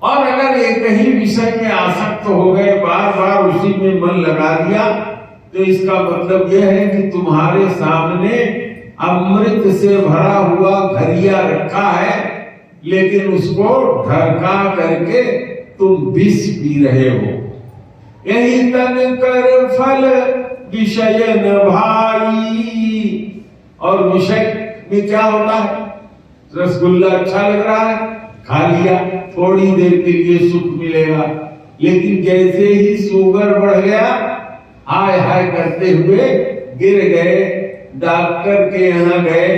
और अगर एक ही विषय में आसक्त हो गए, बार बार उसी में मन लगा दिया, तो इसका मतलब यह है कि तुम्हारे सामने अमृत से भरा हुआ घरिया रखा है, लेकिन उसको ढरका करके तुम विष पी रहे हो। यही तन कर फल विषय न भाई। और विषय में क्या होता है, रसगुल्ला अच्छा लग रहा है, खा लिया, थोड़ी देर के लिए सुख मिलेगा, लेकिन जैसे ही शुगर बढ़ गया, हाय हाय करते हुए गिर गए, डॉक्टर के यहाँ गए,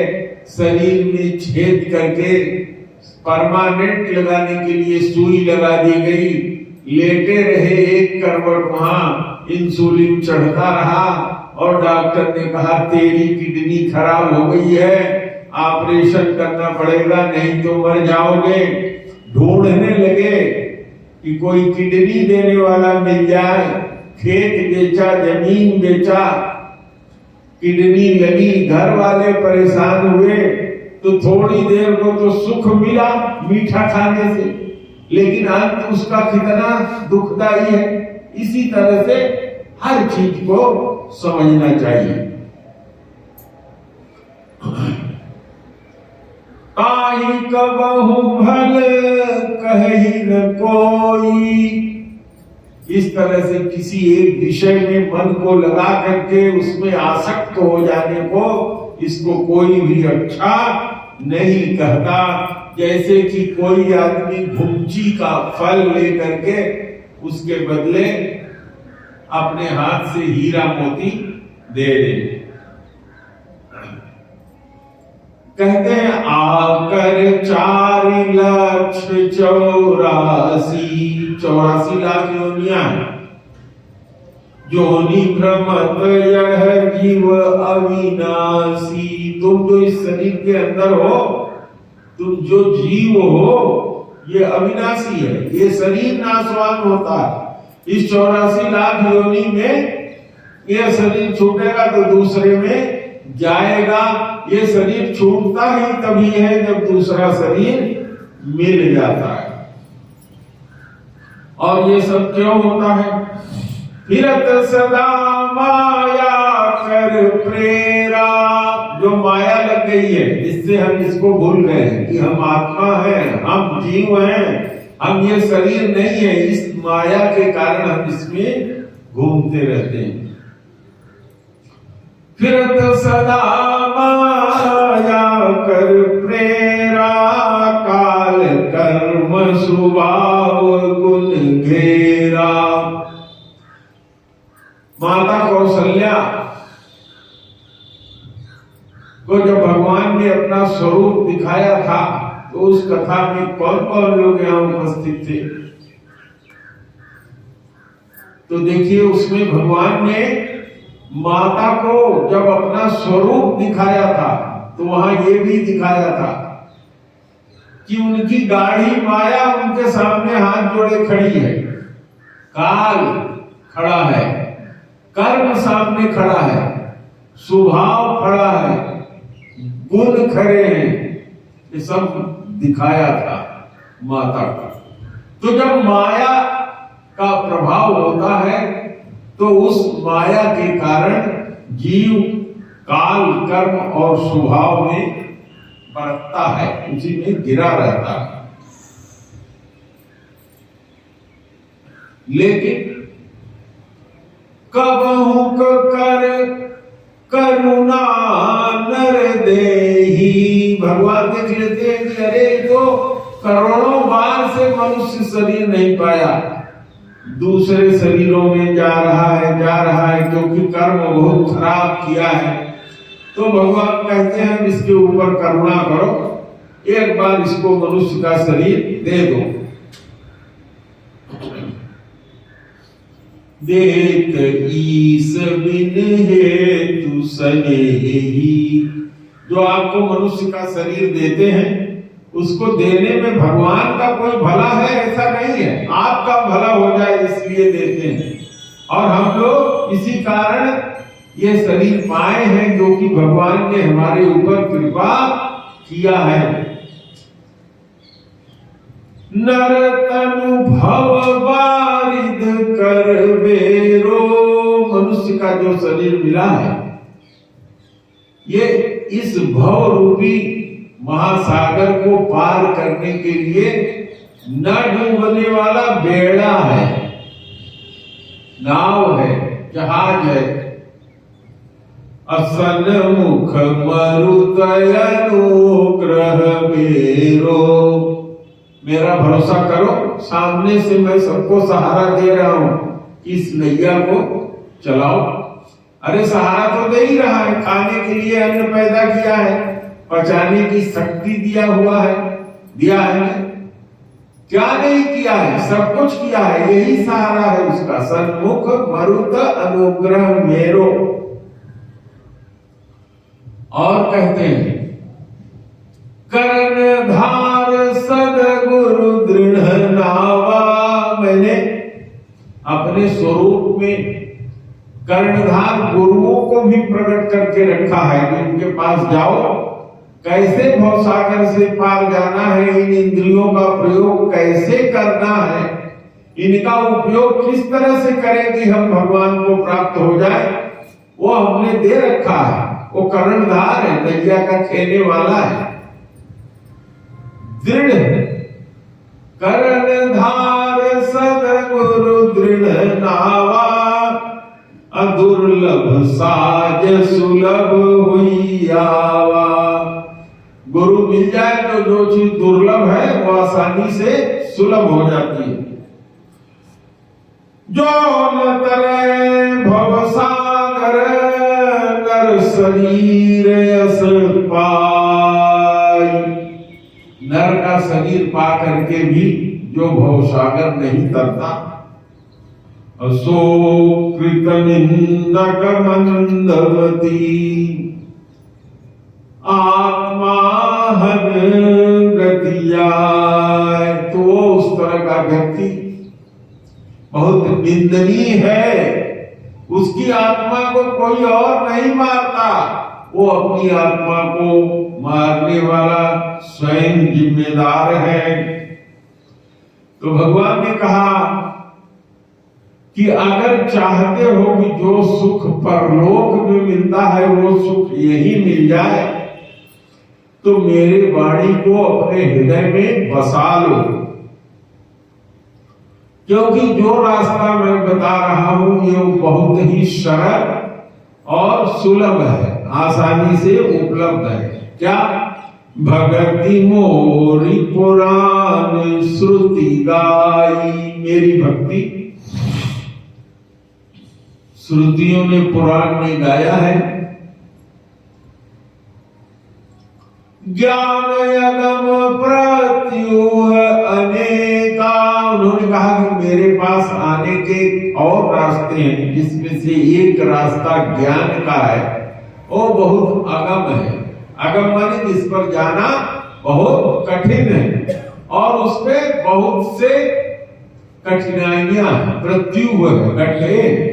शरीर में छेद करके परमानेंट लगाने के लिए सुई लगा दी गई, लेटे रहे एक करवट, वहां इंसुलिन चढ़ता रहा, और डॉक्टर ने कहा तेरी किडनी खराब हो गई है, ऑपरेशन करना पड़ेगा, नहीं तो मर जाओगे। ढूंढने लगे कि कोई किडनी देने वाला मिल जाए, खेत बेचा, जमीन बेचा, किडनी लगी, घर वाले परेशान हुए, तो थोड़ी देर को तो सुख मिला मीठा खाने से, लेकिन अंत उसका कितना दुखदाई है। इसी तरह से हर चीज को समझना चाहिए। काहि कबहु भल कहि न कोई। इस तरह से किसी एक विषय में मन को लगा करके उसमें आसक्त हो जाने को, इसको कोई भी अच्छा नहीं कहता। जैसे कि कोई आदमी भुंची का फल लेकर के उसके बदले अपने हाथ से हीरा मोती दे दे। कहते हैं आकर 4,84,84 लाख योनियां, जोनि भ्रमत यह जीव अविनाशी। तुम जो इस शरीर के अंदर हो, तुम जो जीव हो, ये अविनाशी है, ये शरीर नाशवान होता है। इस 84 लाख योनि में यह शरीर छूटेगा तो दूसरे में जाएगा। ये शरीर छूटता ही तभी है जब दूसरा शरीर मिल जाता है। और ये सब क्यों होता है? फिरत सदा माया कर प्रेरा। जो माया लग गई है, इससे हम इसको भूल गए कि हम आत्मा हैं, हम जीव हैं, हम ये शरीर नहीं है। इस माया के कारण हम इसमें घूमते रहते हैं। फिरत सदा माया कर प्रेरा, काल कर्म स्वभाव गुण घेरा। माता कौशल्या को जब भगवान ने अपना स्वरूप दिखाया था तो उस कथा में कौन कौन लोग यहाँ उपस्थित थे? तो देखिए उसमें भगवान ने माता को जब अपना स्वरूप दिखाया था तो वहां ये भी दिखाया था कि उनकी गाढ़ी माया उनके सामने हाथ जोड़े खड़ी है, काल खड़ा है, कर्म सामने खड़ा है, स्वभाव खड़ा है, गुण खड़े हैं, ये सब दिखाया था माता का। तो जब माया का प्रभाव होता है तो उस माया के कारण जीव काल कर्म और स्वभाव में बरतता है, उसी में गिरा रहता है। लेकिन कबहु कर करुणा नर देही, भगवान देख लेते हैं कि अरे तो करोड़ों बार से मनुष्य शरीर नहीं पाया, दूसरे शरीरों में जा रहा है क्योंकि कर्म बहुत खराब किया है। तो भगवान कहते हैं इसके ऊपर करुणा करो, एक बार इसको मनुष्य का शरीर दे दो। देत ईस बिन हेतु सनेही, जो आपको मनुष्य का शरीर देते हैं उसको देने में भगवान का कोई भला है ऐसा नहीं है, आपका भला हो जाए इसलिए देते हैं। और हम लोग इसी कारण ये शरीर पाए हैं जो कि भगवान ने हमारे ऊपर कृपा किया है। नर तनु भव बारिद कर बेरो, मनुष्य का जो शरीर मिला है ये इस भव रूपी महासागर को पार करने के लिए न डूबने वाला बेड़ा है, नाव है, जहाज है। असन मुख मरुतय अनुग्रह मेरो, मेरा भरोसा करो, सामने से मैं सबको सहारा दे रहा हूं कि इस नैया को चलाओ। अरे सहारा तो दे ही रहा है, खाने के लिए अन्न पैदा किया है, पचाने की शक्ति दिया है, क्या नहीं किया है, सब कुछ किया है, यही सहारा है उसका। सन्मुख मरुत अनुग्रह मेरो। और कहते हैं कर्णधार सद्गुरु दृढ़ नावा, मैंने अपने स्वरूप में कर्णधार गुरुओं को भी प्रकट करके रखा है कि उनके पास जाओ, कैसे भवसागर से पार जाना है, इन इंद्रियों का प्रयोग कैसे करना है, इनका उपयोग किस तरह से करें कि हम भगवान को प्राप्त हो जाए, वो हमने दे रखा है। वो कर्णधार है, नैया का खेलने वाला है। दृढ़ कर्णधार सद्गुरु दृढ़ नावा, अदुर्लभ साज सुलभ हुई आवा। गुरु मिल जाए तो जो चीज दुर्लभ है वो आसानी से सुलभ हो जाती है। जो न तरे भवसागर नर शरीर अस पाई, नर का शरीर पा करके भी जो भवसागर नहीं तरता। असो कृत निंदक मंदवती, आत्माहन गतिया, तो उस तरह का व्यक्ति बहुत निंदनीय है। उसकी आत्मा को कोई और नहीं मारता, वो अपनी आत्मा को मारने वाला स्वयं जिम्मेदार है। तो भगवान ने कहा कि अगर चाहते हो कि जो सुख परलोक में मिलता है वो सुख यही मिल जाए तो मेरे वाणी को अपने हृदय में बसा लो, क्योंकि जो रास्ता मैं बता रहा हूं ये बहुत ही सरल और सुलभ है, आसानी से उपलब्ध है। क्या? भगति मोरी पुराण श्रुति गाई, मेरी भक्ति श्रुतियों ने पुराण ने गाया है। ज्ञान अगम प्रत्युह अनेका। उन्होंने कहा कि मेरे पास आने के और रास्ते हैं, जिसमें से एक रास्ता ज्ञान का है, वो बहुत अगम है। अगम माने जिस पर जाना बहुत कठिन है और उसमें बहुत से कठिनाइयां, प्रत्युह है, कठिन।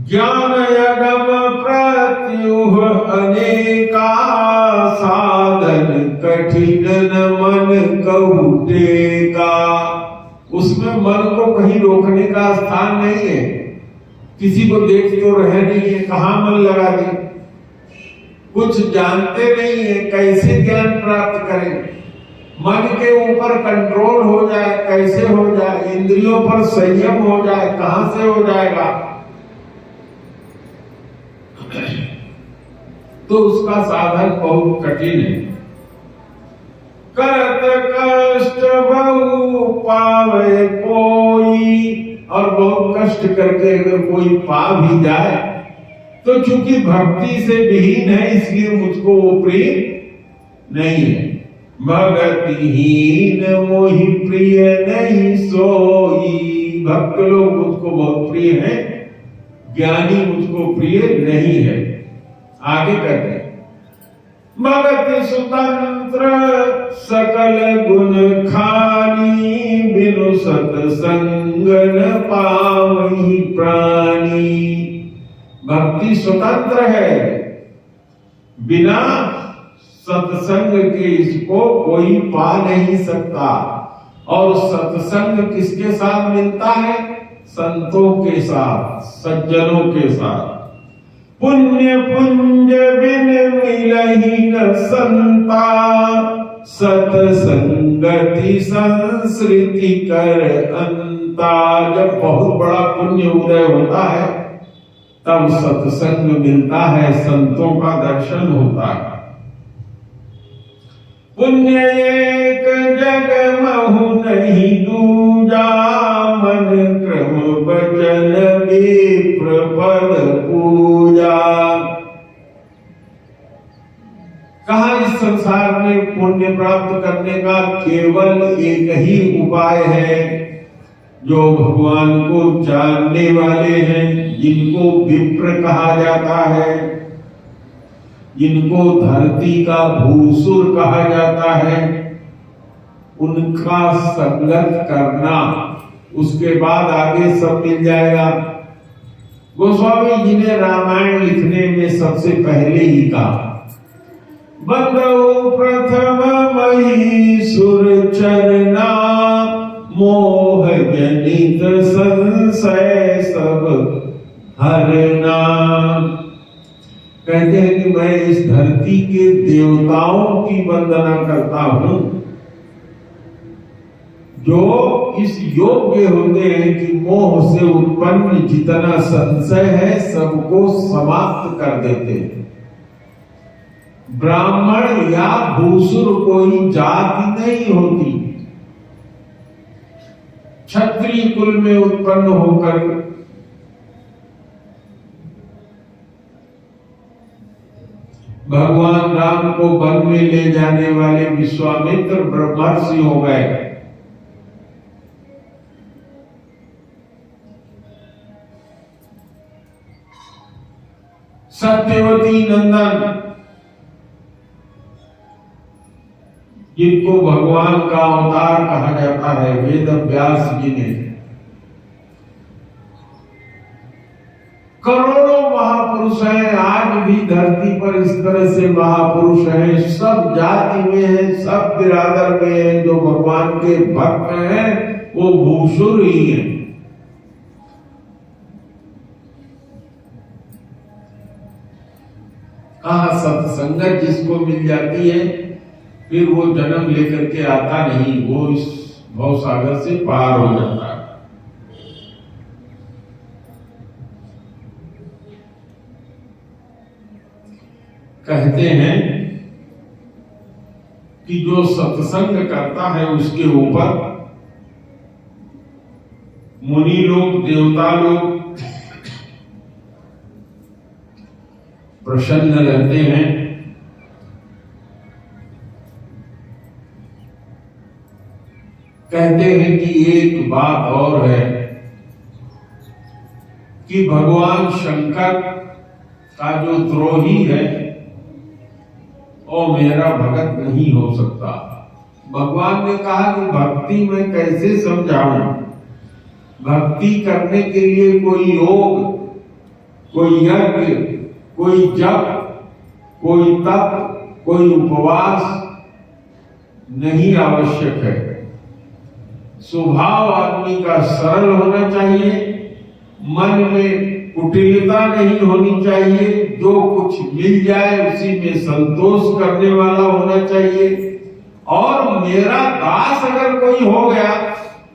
ज्ञान अगम प्रत्युह अनेका, साधन कठिन न मन कहु टेका। उसमें मन को कहीं रोकने का स्थान नहीं है। किसी को देख तो रहे नहीं है, कहां मन लगा दे। कुछ जानते नहीं है, कैसे ज्ञान प्राप्त करें। मन के ऊपर कंट्रोल हो जाए, कैसे हो जाए। इंद्रियों पर संयम हो जाए, कहां से हो जाएगा। तो उसका साधन बहुत कठिन है। करत कष्ट बहु पावे कोई, और बहुत कष्ट करके अगर कोई पा भी जाए तो चूंकि भक्ति से विहीन है, इसलिए मुझको वो प्रिय नहीं है। भगतिहीन मोहि प्रिय नहीं सोई। भक्त लोग मुझको बहुत प्रिय हैं, ज्ञानी मुझको प्रिय नहीं है। आगे कहते हैं, भगत स्वतंत्र सकल गुण खानी, बिनु सत्संग न पावहि प्राणी। भक्ति स्वतंत्र है, बिना सत्संग के इसको कोई पा नहीं सकता। और सत्संग किसके साथ मिलता है? संतों के साथ, सज्जनों के साथ। पुण्य पुंज बिन मिलहि न संता, सत्संगति संस्कृति कर अंता। जब बहुत बड़ा पुण्य उदय होता है तब सत्संग मिलता है, संतों का दर्शन होता है। पुण्य एक जग महु नहीं दूजा, मन क्रम वचन विप्र पद पूजा। कहा इस संसार में पुण्य प्राप्त करने का केवल एक ही उपाय है। जो भगवान को जानने वाले हैं, जिनको विप्र कहा जाता है, जिनको धरती का भूसुर कहा जाता है, उनका संगत करना, उसके बाद आगे सब मिल जाएगा। गोस्वामी जी ने रामायण लिखने में सबसे पहले ही कहा, बंदो प्रथम महीसुर चरना, मोह जनित संशय सब हरना। कहते हैं कि मैं इस धरती के देवताओं की वंदना करता हूं, जो इस योग्य होते हैं कि मोह से उत्पन्न जितना संशय है सबको समाप्त कर देते हैं। ब्राह्मण या भूसुर कोई जाति नहीं होती। क्षत्रिय कुल में उत्पन्न होकर भगवान राम को वन में ले जाने वाले विश्वामित्र ब्रह्मर्षि हो गए। सत्यवती नंदन, जिनको भगवान का अवतार कहा जाता है, वेद व्यास जी ने करोड़ों महापुरुष हैं। आज भी धरती पर इस तरह से महापुरुष हैं, सब जाति में हैं, सब बिरादर में हैं। जो भगवान के भक्त हैं वो भूसुर ही हैं। कहा सत्संगत जिसको मिल जाती है फिर वो जन्म लेकर के आता नहीं, वो इस भवसागर से पार हो जाता है। कहते हैं कि जो सत्संग करता है उसके ऊपर मुनि लोग, देवता लोग प्रसन्न रहते हैं कहते हैं कि एक बात और है कि भगवान शंकर का जो द्रोही है वो मेरा भगत नहीं हो सकता। भगवान ने कहा कि भक्ति मैं कैसे समझाऊं? भक्ति करने के लिए कोई योग, कोई यज्ञ, कोई जप, कोई तप, कोई उपवास नहीं आवश्यक है। स्वभाव आदमी का सरल होना चाहिए, मन में कुटिलता नहीं होनी चाहिए, जो कुछ मिल जाए उसी में संतोष करने वाला होना चाहिए। और मेरा दास अगर कोई हो गया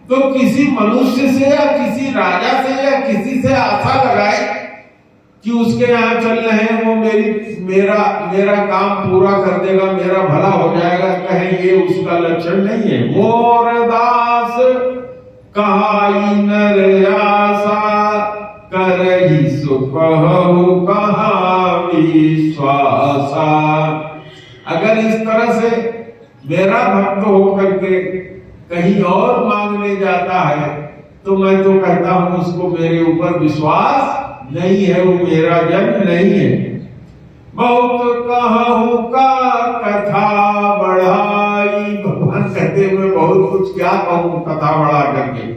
तो किसी मनुष्य से या किसी राजा से या किसी से आशा लगाए कि उसके यहाँ चल रहे हैं, वो मेरा काम पूरा कर देगा, मेरा भला हो जाएगा, कहें ये उसका लक्षण नहीं है। मोर दास कहाई नर आशा, करही सुकहु कहा विश्वासा। अगर इस तरह से मेरा भक्त होकर के कहीं और मांगने जाता है तो मैं तो कहता हूं उसको मेरे ऊपर विश्वास नहीं है, वो मेरा जन नहीं है। बहुत कहूं का कथा बढ़ाई, भगवान कहते मैं बहुत कुछ क्या कहूं कथा बढ़ा करके।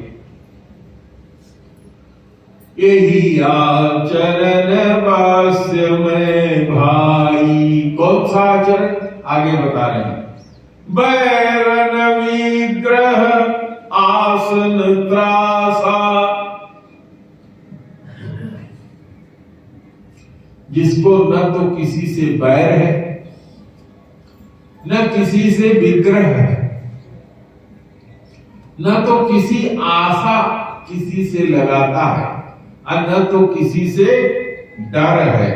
यही आचरण वास्य में भाई, कौन सा आचरण आगे बता रहे हैं। बैरन विग्रह आसन त्रासा, जिसको न तो किसी से बैर है न किसी से विग्रह है, न तो किसी आशा किसी से लगाता है और न तो किसी से डर है,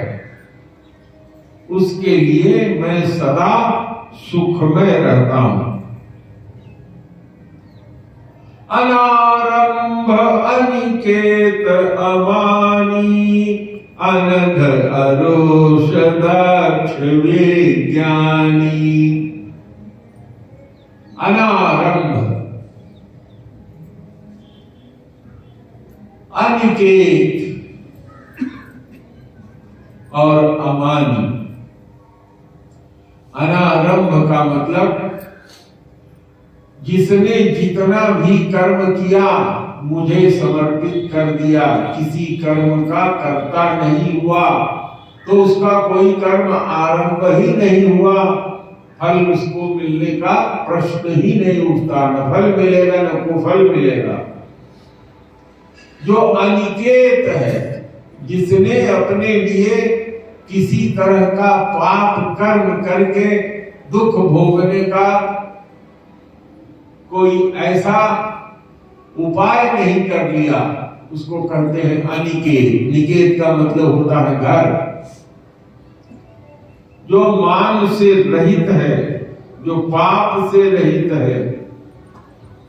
उसके लिए मैं सदा सुखमय रहता हूं। अनारंभ अनिकेत अमानी, अनघ अरोष दक्ष विज्ञानी। अनारंभ, अनिकेत और अमानी। अनारंभ का मतलब जिसने जितना भी कर्म किया मुझे समर्पित कर दिया, किसी कर्म का कर्ता नहीं हुआ तो उसका कोई कर्म आरंभ ही नहीं हुआ, फल उसको मिलने का प्रश्न ही नहीं उठता, न फल मिलेगा न कुफल मिलेगा। जो अनिकेत है, जिसने अपने लिए किसी तरह का पाप कर्म करके दुख भोगने का कोई ऐसा उपाय नहीं कर लिया, उसको कहते हैं अनिकेत। निकेत का मतलब होता है घर। जो मान से रहित है, जो पाप से रहित है,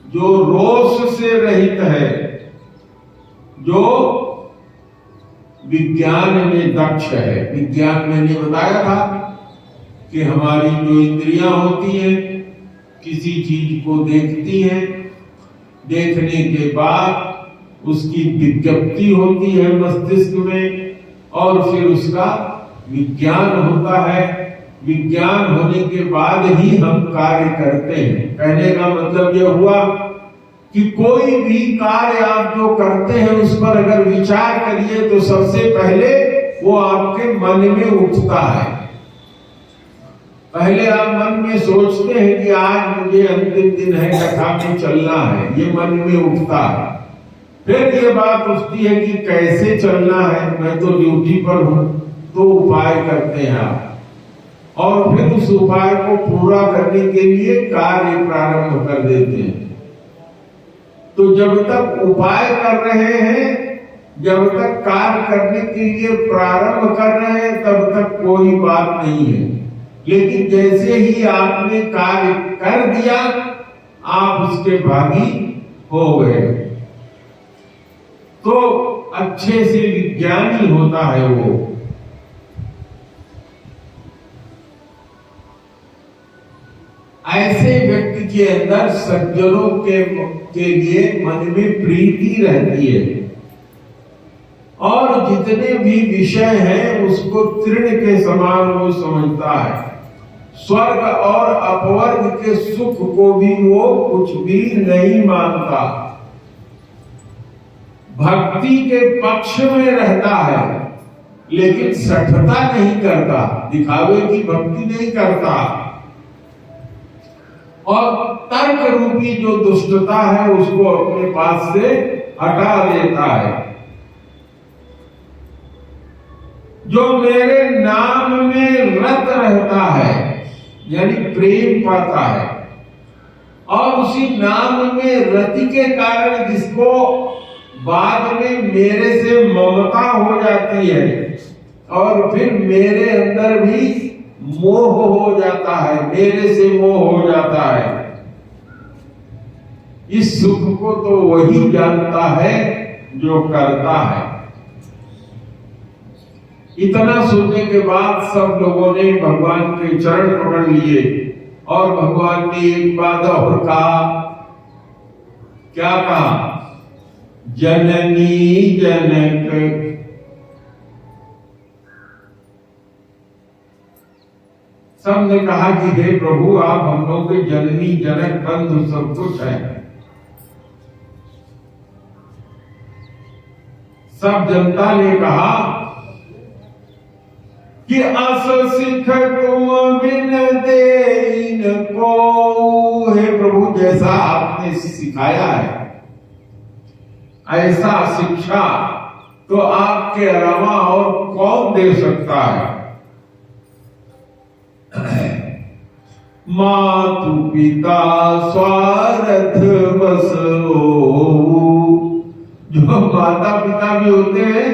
जो रोष से रहित है, जो विज्ञान में दक्ष है। विज्ञान मैंने बताया था कि हमारी जो इंद्रियां होती हैं किसी चीज को देखती हैं, देखने के बाद उसकी विज्ञप्ति होती है मस्तिष्क में और फिर उसका विज्ञान होता है। विज्ञान होने के बाद ही हम कार्य करते हैं। कहने का मतलब यह हुआ कि कोई भी कार्य आप जो करते हैं उस पर अगर विचार करिए तो सबसे पहले वो आपके मन में उठता है। पहले आप मन में सोचते हैं कि आज मुझे अंतिम दिन है, कथा में चलना है, ये मन में उठता है। फिर ये बात उठती है कि कैसे चलना है, मैं तो ड्यूटी पर हूं, तो उपाय करते हैं आप, और फिर उस उपाय को पूरा करने के लिए कार्य प्रारंभ कर देते हैं। तो जब तक उपाय कर रहे हैं, जब तक कार्य करने के लिए प्रारंभ कर रहे हैं, तब तक कोई बात नहीं है। लेकिन जैसे ही आपने कार्य कर दिया, आप उसके भागी हो गए। तो अच्छे से विज्ञानी होता है वो। ऐसे व्यक्ति के अंदर सज्जनों के लिए मन में प्रीति रहती है और जितने भी विषय हैं उसको तृण के समान वो समझता है। स्वर्ग और अपवर्ग के सुख को भी वो कुछ भी नहीं मानता, भक्ति के पक्ष में रहता है लेकिन सठता नहीं करता, दिखावे की भक्ति नहीं करता और तर्क रूपी जो दुष्टता है उसको अपने पास से हटा देता है। जो मेरे नाम में रत रहता है यानी प्रेम पाता है और उसी नाम में रति के कारण जिसको बाद में मेरे से ममता हो जाती है और फिर मेरे अंदर भी मोह हो जाता है, मेरे से मोह हो जाता है। इस सुख को तो वही जानता है जो करता है। इतना सुनने के बाद सब लोगों ने भगवान के चरण पकड़ लिए और भगवान ने एक बात और कहा। क्या कहा? जननी जनक सबने कहा कि हे प्रभु आप हम लोग के जननी जनक बंधु सब कुछ है। सब जनता ने कहा कि अस सिख तुम बिन देन को, हे प्रभु जैसा आपने सिखाया है ऐसा शिक्षा तो आपके अलावा और कौन दे सकता है। मातु पिता स्वार्थ बसो, जो माता पिता भी होते हैं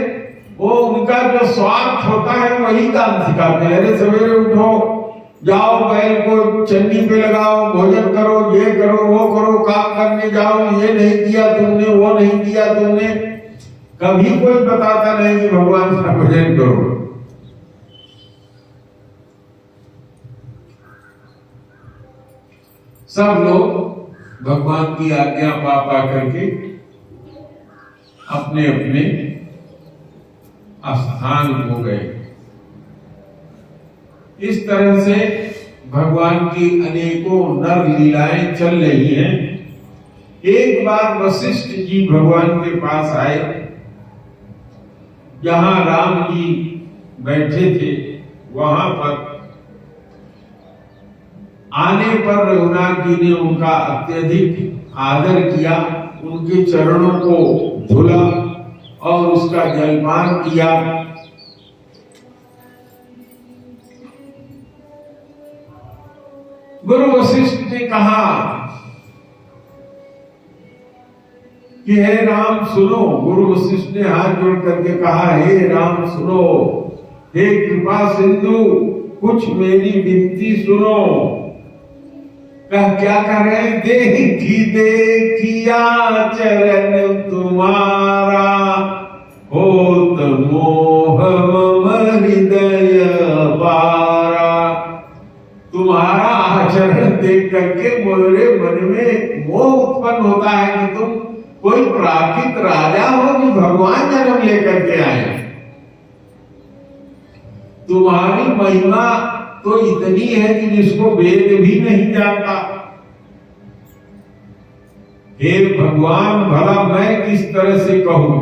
वो उनका जो स्वार्थ होता है वही काम सिखाते हैं। अरे सवेरे उठो, जाओ बैल को चन्नी पे लगाओ, भोजन करो, ये करो वो करो, काम करने जाओ, ये नहीं किया तुमने, वो नहीं किया तुमने। कभी कोई बताता नहीं कि भगवान का भजन करो। सब लोग भगवान की आज्ञा पा करके अपने अपने स्थान हो गए। इस तरह से भगवान की अनेकों नर लीलाएं चल रही हैं। एक बार वशिष्ठ जी भगवान के पास आए, जहां राम जी बैठे थे वहां पर आने पर रघुनाथ जी ने उनका अत्यधिक आदर किया, उनके चरणों को धुला और उसका जलपान किया। गुरु वशिष्ठ ने कहा कि हे राम सुनो। गुरु वशिष्ठ ने हाथ जोड़ करके कहा, हे राम सुनो, हे कृपा सिंधु कुछ मेरी विनती सुनो। क्या करे? देखिया चरण तुम्हारा होत मोह मम हृदय पारा। तुम्हारा आचरण देख करके मेरे मन में मोह उत्पन्न होता है कि तुम कोई प्राकृत राजा हो कि भगवान जन्म लेकर के आए। तुम्हारी महिमा तो इतनी है कि जिसको वेद भी नहीं जानता। हे भगवान भला मैं किस तरह से कहूं?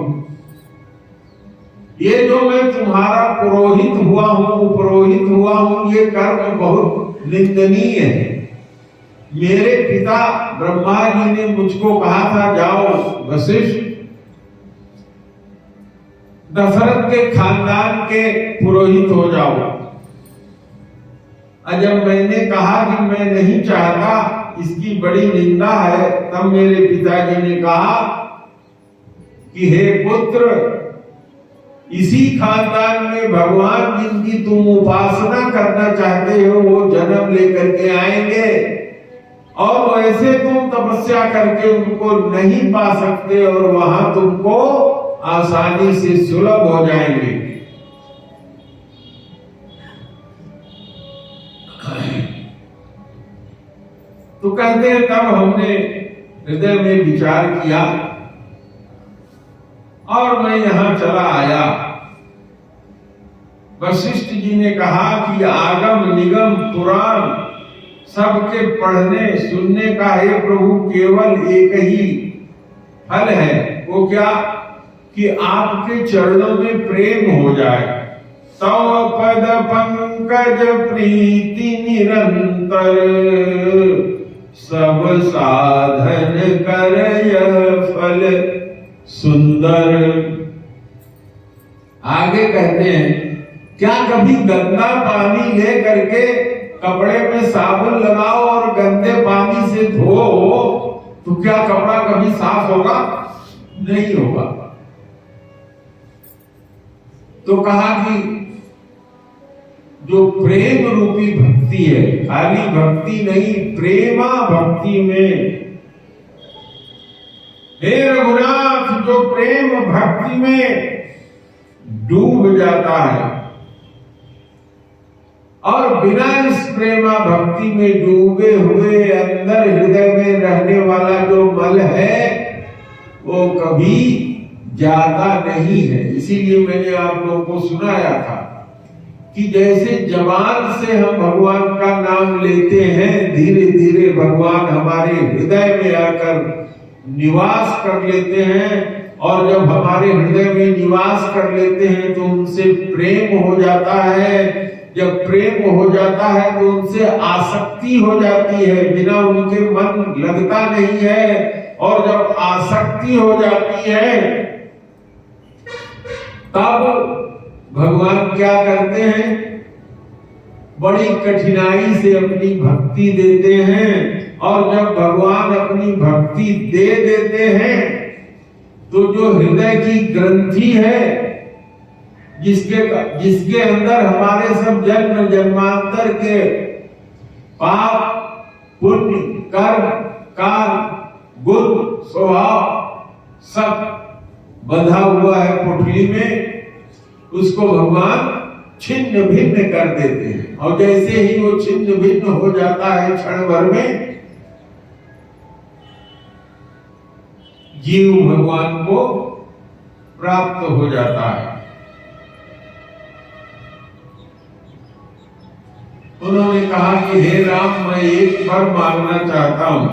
ये जो मैं तुम्हारा पुरोहित हुआ हूं, उपरोहित हुआ हूं, ये कर्म बहुत निंदनीय है। मेरे पिता ब्रह्मा जी ने मुझको कहा था जाओ वशिष्ठ दशरथ के खानदान के पुरोहित हो जाओ। जब मैंने कहा कि मैं नहीं चाहता, इसकी बड़ी निंदा है, तब मेरे पिताजी ने कहा कि हे पुत्र, इसी खानदान में भगवान जिनकी तुम उपासना करना चाहते हो वो जन्म लेकर के आएंगे और वैसे तुम तपस्या करके उनको नहीं पा सकते और वहां तुमको आसानी से सुलभ हो जाएंगे। तो कहते हैं तब हमने हृदय में विचार किया और मैं यहां चला आया। वशिष्ठ जी ने कहा कि आगम निगम पुराण सबके पढ़ने सुनने का हे प्रभु केवल एक ही फल है। वो क्या? कि आपके चरणों में प्रेम हो जाए। तव पद पंकज प्रीति निरंतर सब साधन करय फल सुंदर। आगे कहते हैं क्या कभी गंदा पानी ले करके कपड़े में साबुन लगाओ और गंदे पानी से धो तो क्या कपड़ा कभी साफ होगा? नहीं होगा। तो कहा कि जो प्रेम रूपी भक्ति है, खाली भक्ति नहीं, प्रेमा भक्ति में, हे रघुनाथ जो प्रेम भक्ति में डूब जाता है और बिना इस प्रेमा भक्ति में डूबे हुए अंदर हृदय में रहने वाला जो मल है वो कभी जाता नहीं है। इसीलिए मैंने आप लोगों को सुनाया था कि जैसे जबान से हम भगवान का नाम लेते हैं, धीरे धीरे भगवान हमारे हृदय में आकर निवास कर लेते हैं और जब हमारे हृदय में निवास कर लेते हैं तो उनसे प्रेम हो जाता है। जब प्रेम हो जाता है तो उनसे आसक्ति हो जाती है, बिना उनके मन लगता नहीं है। और जब आसक्ति हो जाती है तब भगवान क्या करते हैं? बड़ी कठिनाई से अपनी भक्ति देते हैं। और जब भगवान अपनी भक्ति दे देते हैं तो जो हृदय की ग्रंथि है, जिसके अंदर हमारे सब जन्म जन्मांतर के पाप पुण्य कर्म काल गुण स्वभाव सब बंधा हुआ है पुटली में, उसको भगवान छिन्न भिन्न कर देते हैं। और जैसे ही वो छिन्न भिन्न हो जाता है क्षण भर में, जीव भगवान को प्राप्त हो जाता है। उन्होंने कहा कि हे राम मैं एक बार मांगना चाहता हूं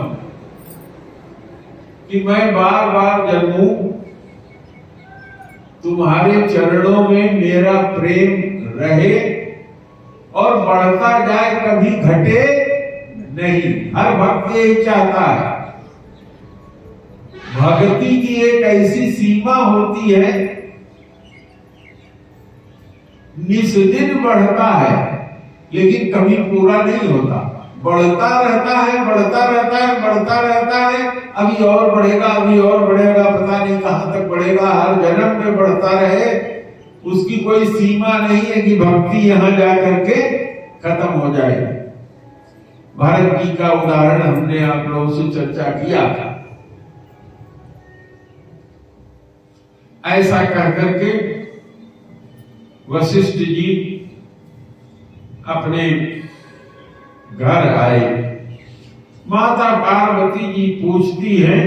कि मैं बार बार जन्मूं, तुम्हारे चरणों में मेरा प्रेम रहे और बढ़ता जाए, कभी घटे नहीं। हर भक्त यही चाहता है। भक्ति की एक ऐसी सीमा होती है, निस्दिन बढ़ता है लेकिन कभी पूरा नहीं होता। बढ़ता रहता है, बढ़ता रहता है, बढ़ता रहता है, अभी और बढ़ेगा, अभी और बढ़ेगा, पता नहीं कहां तक बढ़ेगा। हर जन्म में बढ़ता रहे, उसकी कोई सीमा नहीं है कि भक्ति यहां जाकर के खत्म हो जाए। भारत जी का उदाहरण हमने आप लोगों से चर्चा किया था। ऐसा कहकर के वशिष्ठ जी अपने घर आए। माता पार्वती जी पूछती हैं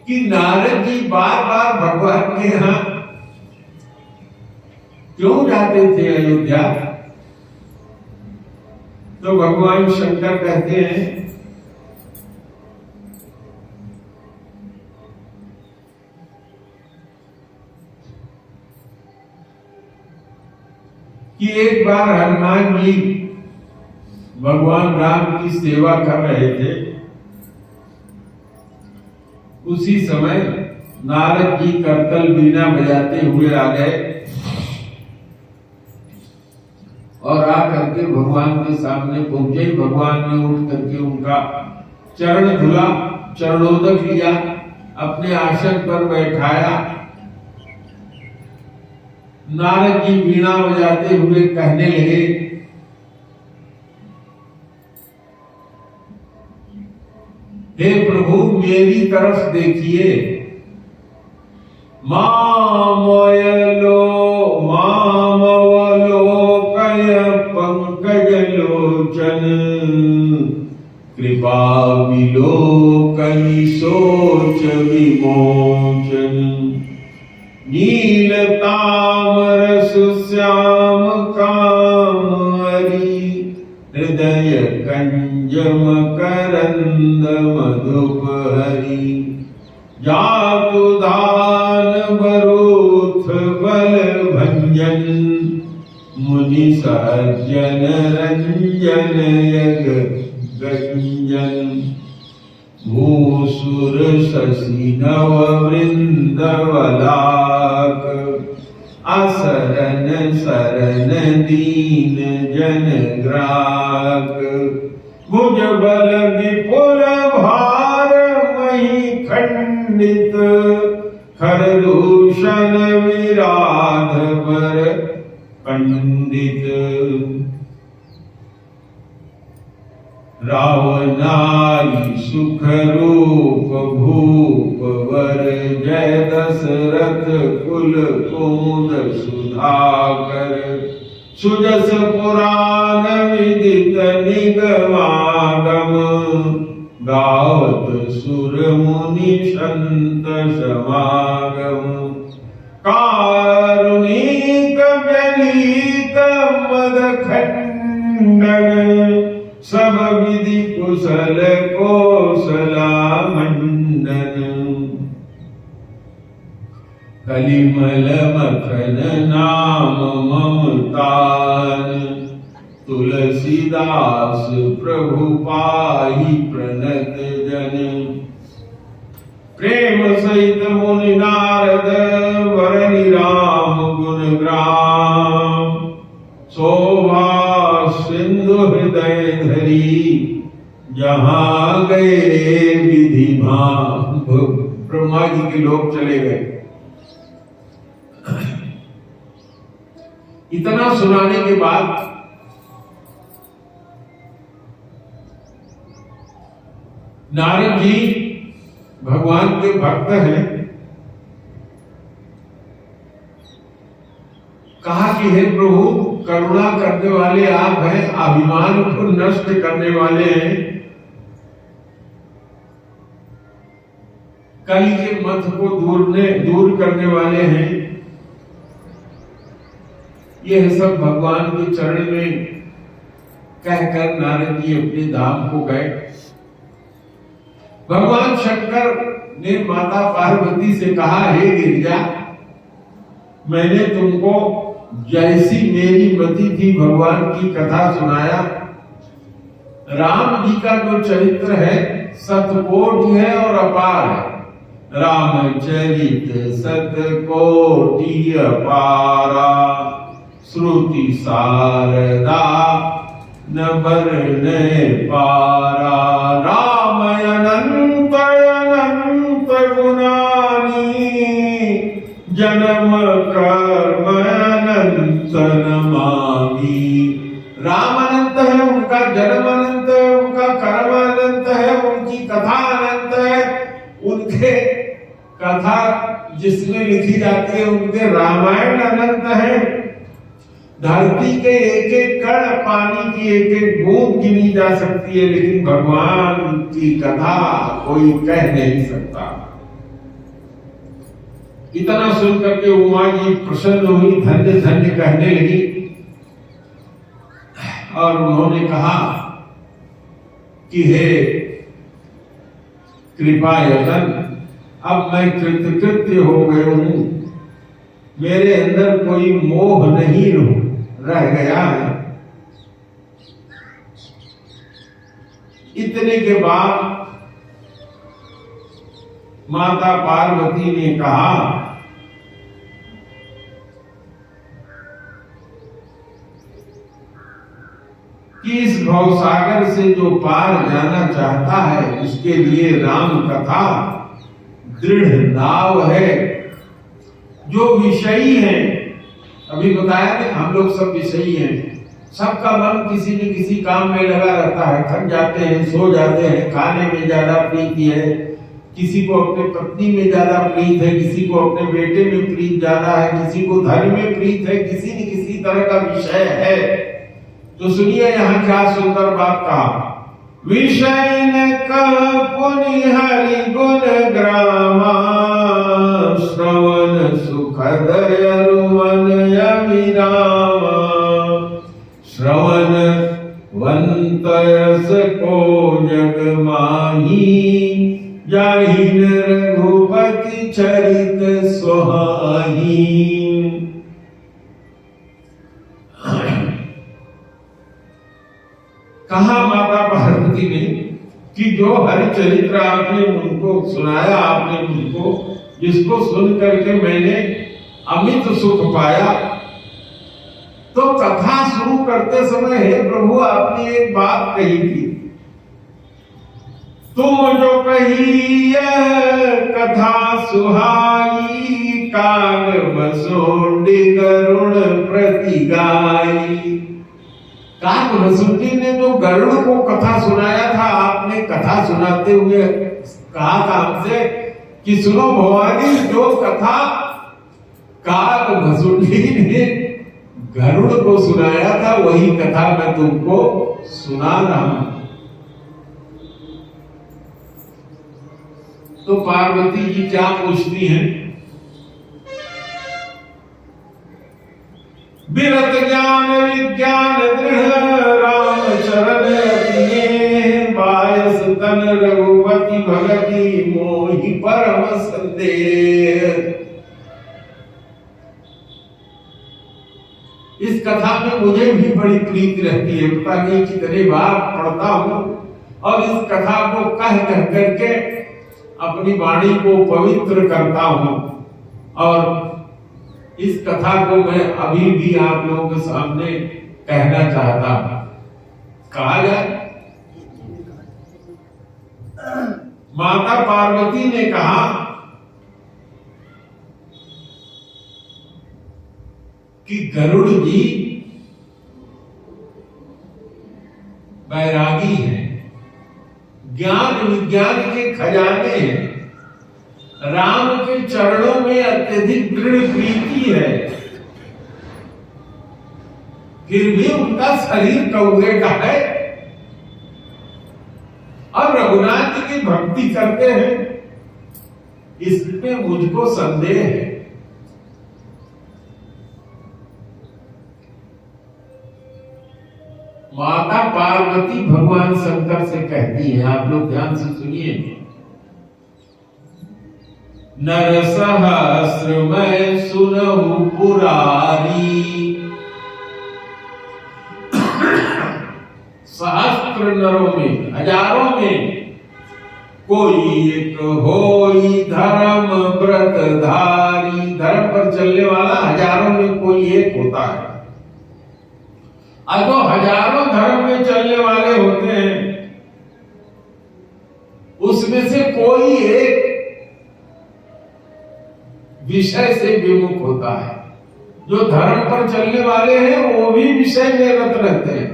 कि नारद जी बार बार भगवान के यहां क्यों जाते थे अयोध्या? तो भगवान शंकर कहते हैं कि एक बार हनुमान जी भगवान राम की सेवा कर रहे थे। उसी समय नारद जी करतल बीना बजाते हुए आ गए और आकर के भगवान के सामने पहुंचे। भगवान ने उठ करके उनका चरण धुला, चरणोदक लिया, अपने आसन पर बैठाया। नारद जी वीणा बजाते हुए कहने लगे, हे प्रभु मेरी तरफ देखिए, मामयलो मामवलो सेवा विलोकनी सोच विमोचन नील तामरस श्याम काम हरि हृदय कंजम करंद मधुप हरि जातु दान बरोथ बल भंजन मुनि सज्जन रंजन यग गंजन भूसुर शशि नव वृंदवलाक असरन सरन दीन जन ग्राक भुज बल विपुल भार मही खंडित खर दूषण विराध पर पंडित रावणारी सुख रूप भूप वर जय दशरथ कुल कुमुद सुधाकर सुजस पुराण विदित निगमागम गावत सुर मुनि संत समागम कारुणिक व्यलीक मद खंडन सब विधि कुशल कौशला मंडन कलिमल मथन नाम ममतान तुलसीदास प्रभु पाहि प्रणत जन प्रेम सहित मुनि नारद वरनि राम गुण ग्राम शोभा सिंधु हृदय धरी जहां गए विधि भान। ब्रह्मा जी के लोग चले गए। इतना सुनाने के बाद नारद जी भगवान के भक्त हैं, कहा कि हे प्रभु करुणा करने वाले आप हैं, अभिमान को नष्ट करने वाले हैं, कली के मत को दूर करने वाले हैं। यह सब भगवान के चरण में कहकर नारद जी अपने धाम को गए। भगवान शंकर ने माता पार्वती से कहा, हे गिरिजा, मैंने तुमको जैसी मेरी मति थी भगवान की कथा सुनाया। राम जी का जो चरित्र है सतकोटि है और अपार है। रामचरित सतकोटि अपारा श्रुति शारदा न वर्णय पारा। राम अनंत अनंत गुणानी जन्म कर्म अनंत नमामि। राम अनंत है, उनका जन्म अनंत है, उनका कर्म अनंत है, उनकी कथा अनंत है। उनके कथा जिसमें लिखी जाती है उनके रामायण अनंत है। धरती के एक एक कण, पानी की एक एक बूंद गिनी जा सकती है, लेकिन भगवान की कथा कोई कह नहीं सकता। इतना सुनकर के उमा जी प्रसन्न हुई, धन्य धन्य कहने लगी और उन्होंने कहा कि हे कृपा यतन, अब मैं कृतकृत्य हो गया हूं, मेरे अंदर कोई मोह नहीं रह गया है। इतने के बाद माता पार्वती ने कहा कि इस भवसागर से जो पार जाना चाहता है उसके लिए राम कथा दृढ़ नाव है। जो विषयी हैं, अभी बताया ना, हम लोग सब विषयी हैं, सबका मन किसी न किसी काम में लगा रहता है, थक जाते हैं, सो जाते हैं, खाने में ज्यादा प्रीति है, किसी को अपने पत्नी में ज्यादा प्रीत है, किसी को अपने बेटे में प्रीत ज्यादा है, किसी को धन में प्रीत है, किसी न किसी तरह का विषय है। तो सुनिए यहाँ क्या सुंदर बात कहा विषय न कह पुनि हरि गुण ग्रामा, श्रवण सुखद अरुवन अविरामा। श्रवण वंतरस को जग माही, जाहि न रघुपति चरित सुहाई। कहा माता पार्वती ने कि जो हरिचरित्र आपने उनको सुनाया, आपने उनको जिसको सुन करके मैंने अमित सुख पाया, तो कथा शुरू करते समय हे प्रभु आपने एक बात कही थी, तुम जो कही कथा सुहाई, काग बसोंडी गरुड़ प्रति गाई। काग वसुंडी ने जो गरुड़ को कथा सुनाया था, आपने कथा सुनाते हुए कहा था हमसे कि सुनो भवानी, जो कथा काग वसुंडी ने गरुड़ को सुनाया था वही कथा मैं तुमको सुना रहा हूं। तो पार्वती जी क्या पूछती हैं? विरत ज्ञान विज्ञान दृढ़ राम शरण अतिये, बायस तन रघुपति भगति मोहि परम संदेह। इस कथा में मुझे भी बड़ी प्रीति रहती है, पता नहीं कितने बार पढ़ता हूं और इस कथा को कह करके अपनी वाणी को पवित्र करता हूं। और इस कथा को मैं अभी भी आप लोगों के सामने कहना चाहता हूं। कहा जाए, माता पार्वती ने कहा कि गरुड़ जी बैरागी हैं, ज्ञान विज्ञान के खजाने हैं, राम के चरणों में अत्यधिक दृढ़ प्रीति है, फिर भी उनका शरीर कौवे का है और रघुनाथ जी की भक्ति करते हैं, इसमें मुझको संदेह है। माता पार्वती भगवान शंकर से कहती है, आप लोग ध्यान से सुनिए, नर सहस्र मैं सुनहु पुरारी, सहस्त्र नरों में, हजारों में कोई एक होई धर्म व्रत धारी। धर्म पर चलने वाला हजारों में कोई एक होता है, और जो हजारों धर्म में चलने वाले होते हैं उसमें से कोई एक विषय से विमुख होता है। जो धर्म पर चलने वाले हैं वो भी विषय में रत रहते हैं,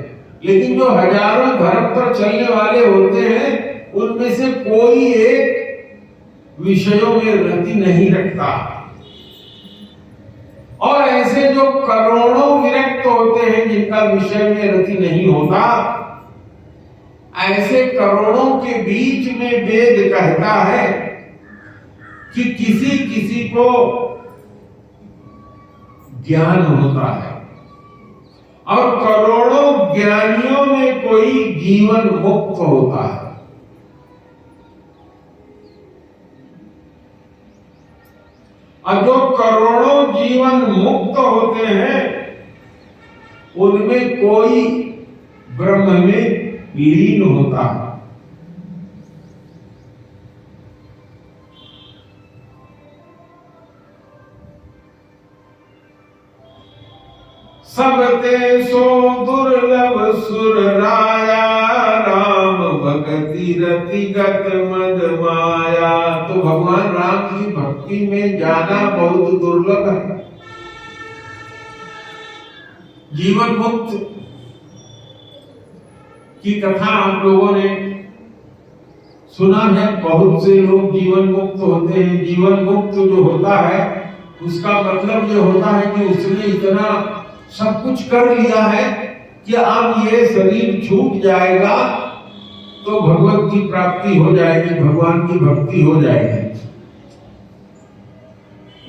लेकिन जो हजारों धर्म पर चलने वाले होते हैं उनमें से कोई एक विषयों में रति नहीं रखता। और ऐसे जो करोड़ों विरक्त होते हैं जिनका विषय में रति नहीं होता, ऐसे करोड़ों के बीच में वेद कहता है कि किसी किसी को ज्ञान होता है और करोड़ों ज्ञानियों में कोई जीवन मुक्त होता है। और जो करोड़ों जीवन मुक्त होते हैं उनमें कोई ब्रह्म में लीन होता है। सबते सो दुर्लभ सुर राया, राम भगति रति गत मद माया। तो भगवान राम की भक्ति में जाना बहुत दुर्लभ है। जीवन मुक्त की कथा आप लोगों ने सुना है, बहुत से लोग जीवन मुक्त होते हैं। जीवन मुक्त जो होता है उसका मतलब ये होता है कि उसने इतना सब कुछ कर लिया है कि अब ये शरीर छूट जाएगा तो भगवत की प्राप्ति हो जाएगी, भगवान की भक्ति हो जाएगी।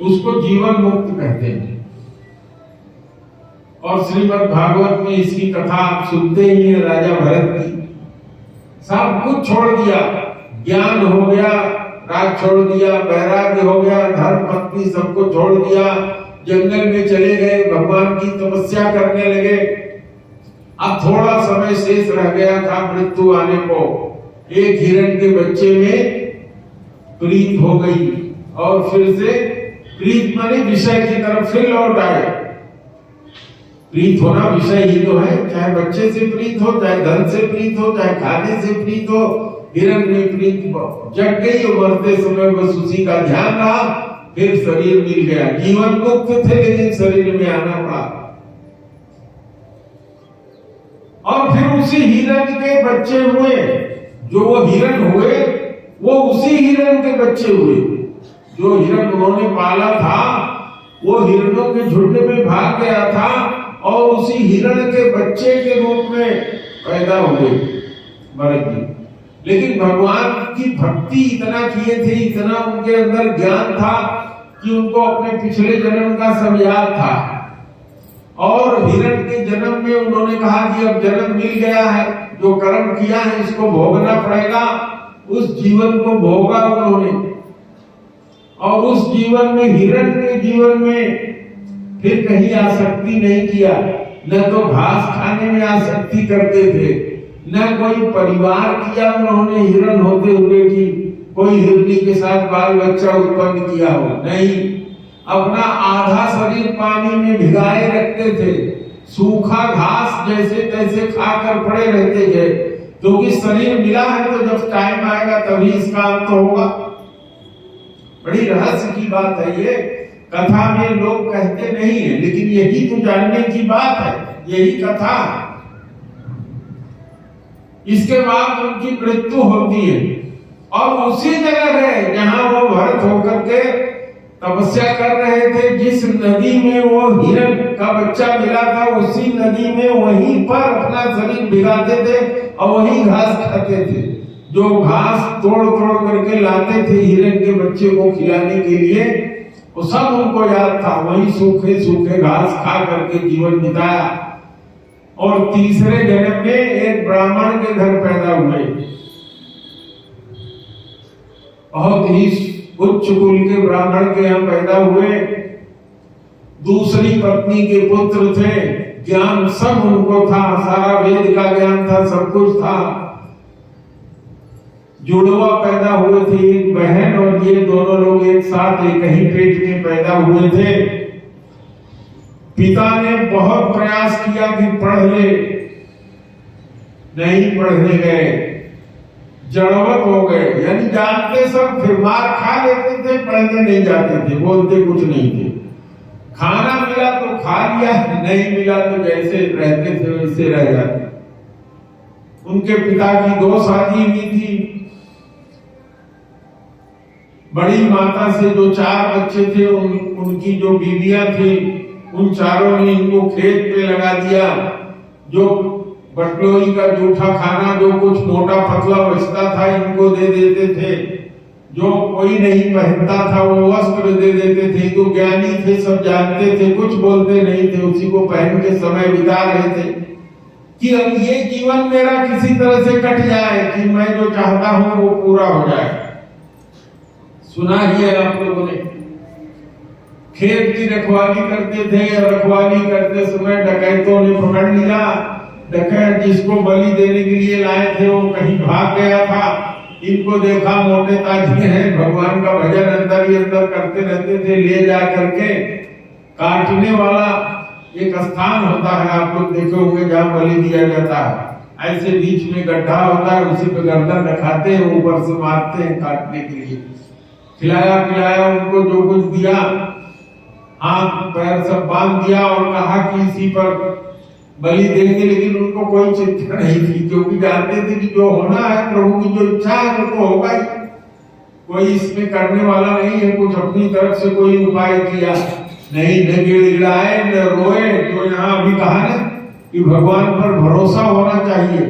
उसको जीवन मुक्त कहते हैं। और श्रीमद् भागवत में इसकी कथा आप सुनते ही हैं। राजा भरत की सब कुछ छोड़ दिया, ज्ञान हो गया, राज छोड़ दिया, वैराग्य हो गया, धर्म पत्नी सबको छोड़ दिया, जंगल में चले गए, भगवान की तपस्या करने लगे। अब थोड़ा समय शेष रह गया था मृत्यु आने को। एक हिरण के बच्चे में प्रीत हो गई और फिर से प्रीत माने विषय की तरफ फिर लौट आए। प्रीत होना विषय ही तो है, चाहे बच्चे से प्रीत हो, चाहे धन से प्रीत हो, चाहे खाने से प्रीत हो। हिरण में प्रीत जग गई और मरते समय बस उसी का ध्यान रहा। फिर शरीर मिल गया, जीवन मुक्त थे लेकिन शरीर में आना पड़ा। और फिर उसी हिरण के बच्चे हुए, जो वो हिरण हुए वो उसी हिरण के बच्चे हुए। जो हिरण उन्होंने पाला था वो हिरणों के झुंड में भाग गया था और उसी हिरण के बच्चे के रूप में पैदा हुए भरत जी। लेकिन भगवान की भक्ति इतना किए थे, इतना उनके अंदर ज्ञान था कि उनको अपने पिछले जन्म का सब याद था। और हिरण के जन्म में उन्होंने कहा कि अब जन्म मिल गया है, जो कर्म किया है इसको भोगना पड़ेगा। उस जीवन को भोगा उन्होंने और उस जीवन में, हिरण के जीवन में फिर कहीं आसक्ति नहीं किया। न तो घास खाने में आसक्ति करते थे, न कोई परिवार किया उन्होंने हिरण होते हुए कि कोई हिरनी के साथ बाल बच्चा उत्पन्न किया हो, नहीं। अपना आधा शरीर पानी में भिगाए रखते थे, सूखा घास जैसे तैसे खाकर पड़े रहते थे, क्योंकि शरीर मिला है तो जब टाइम आएगा तभी इसका अंत होगा। बड़ी रहस्य की बात है ये, कथा में लोग कहते नहीं है, लेकिन यही तो जानने की बात है, यही कथा। इसके बाद उनकी मृत्यु होती है और उसी जगह है जहां वो भरत होकर के तपस्या कर रहे थे। जिस नदी में वो हिरण का बच्चा मिला था उसी नदी में वहीं पर अपना शरीर भिगाते थे और वहीं घास खाते थे। जो घास तोड़ तोड़ करके लाते थे हिरण के बच्चे को खिलाने के लिए, वो सब उनको याद था। वहीं सूखे सूखे घास खा करके जीवन बिताया और तीसरे जन्म में एक ब्राह्मण के घर पैदा हुए। बहुत ही उच्च कुल के ब्राह्मण के यहाँ पैदा हुए। दूसरी पत्नी के पुत्र थे, ज्ञान सब उनको था, सारा वेद का ज्ञान था, सब कुछ था। जुड़वा पैदा हुए थे, एक बहन और ये दोनों लोग एक साथ एक ही पेट में पैदा हुए थे। पिता ने बहुत प्रयास किया कि पढ़ ले, नहीं पढ़ने गए, जड़वत हो गए, यानी जानते सब थे, मार खा लेते थे, पढ़ने नहीं जाते थे, बोलते कुछ नहीं थे। खाना मिला तो खा लिया, नहीं मिला तो जैसे रहते थे वैसे रह जाते। उनके पिता की 2 शादी हुई थी। बड़ी माता से जो 4 बच्चे थे उनकी जो बीवियां थी उन चारों ने इनको खेत पे लगा दिया। जो बटलोई का जूठा खाना जो कुछ मोटा पतला बचता था इनको दे देते थे। जो कोई नहीं पहनता था वो वस्त्र दे देते थे। तो ज्ञानी थे, सब जानते थे, कुछ बोलते नहीं थे, उसी को पहन के समय बिता रहे थे कि अब ये जीवन मेरा किसी तरह से कट जाए कि मैं जो चाहता हूं वो पूरा हो जाए। सुना ही है आप लोगों ने, खेत की रखवाली करते थे, रखवाली करते समय डकैतों ने पकड़ लिया। डकैत जिसको बलि देने के लिए लाए थे वो कहीं भाग गया था। इनको देखा मोटे ताजे हैं, भगवान का भजन अंदर ही अंदर करते रहते थे। ले जा करके काटने वाला एक स्थान होता है, आप लोग देखे होंगे, जहाँ बलि दिया जाता है। ऐसे बीच में गड्ढा होता है, उसी पे गर्दन रखाते हैं, ऊपर से मारते हैं काटने के लिए। खिलाया पिलाया उनको, जो कुछ दिया, हाथ पैर सब बांध दिया और कहा कि इसी पर बलि देंगे। लेकिन उनको कोई चिंता नहीं थी, क्योंकि जानते थे कि जो होना है प्रभु की जो इच्छा है वो तो होगा ही। कोई इसमें करने वाला नहीं है, कुछ अपनी तरफ से कोई उपाय किया नहीं, न गिड़गिड़ाए न रोए। तो यहाँ अभी कहा ना कि भगवान पर भरोसा होना चाहिए,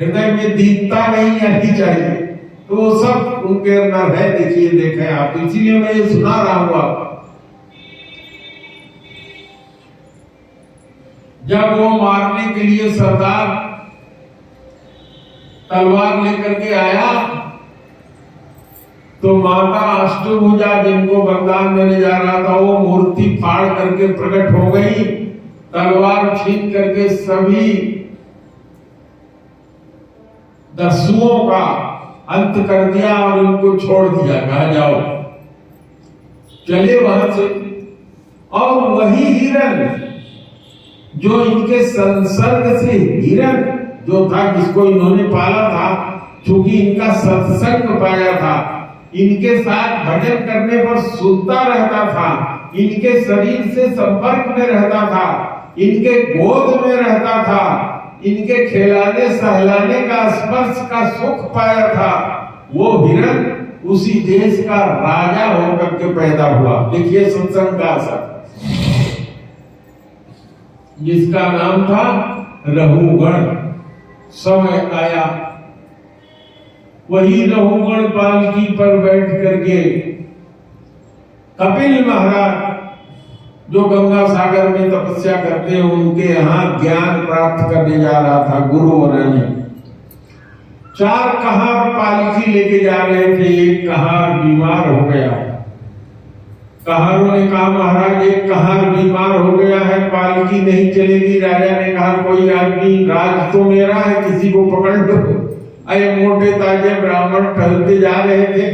हृदय में दीनता नहीं आनी चाहिए। तो वो सब उनके अंदर है। देखिए देखें आप, इसीलिए मैं ये सुना रहा हूं आपको। जब वो मारने के लिए सरदार तलवार लेकर के आया तो माता अष्टभुजा जिनको वरदान देने जा रहा था वो मूर्ति फाड़ करके प्रकट हो गई, तलवार छीन करके सभी दस्युओं का अंत कर दिया और उनको छोड़ दिया, कहा जाओ चले वहां से। और वही हिरण जो इनके संसर्ग से, हिरण जो था जिसको इन्होंने पाला था, चूंकि इनका सत्संग पाया था, इनके साथ भजन करने पर सुनता रहता था, इनके शरीर से संपर्क में रहता था, इनके गोद में रहता था, इनके खिलाने सहलाने का स्पर्श का सुख पाया था, वो हिरण उसी देश का राजा होकर के पैदा हुआ। देखिए सत्संग का असर, जिसका नाम था रहुगण। समय आया, वही रहुगण पालकी पर बैठ करके कपिल महाराज जो गंगा सागर में तपस्या करते हैं उनके यहाँ ज्ञान प्राप्त करने जा रहा था। गुरु ने 4 कहार पालकी लेके जा रहे थे, एक कहार बीमार हो गया। कहारों ने कहा महाराज एक कहार बीमार हो गया है, पालकी नहीं चलेगी। राजा ने कहा कोई आदमी, राज तो मेरा है, किसी को पकड़ लो। अरे मोटे ताजे ब्राह्मण टहलते जा रहे थे,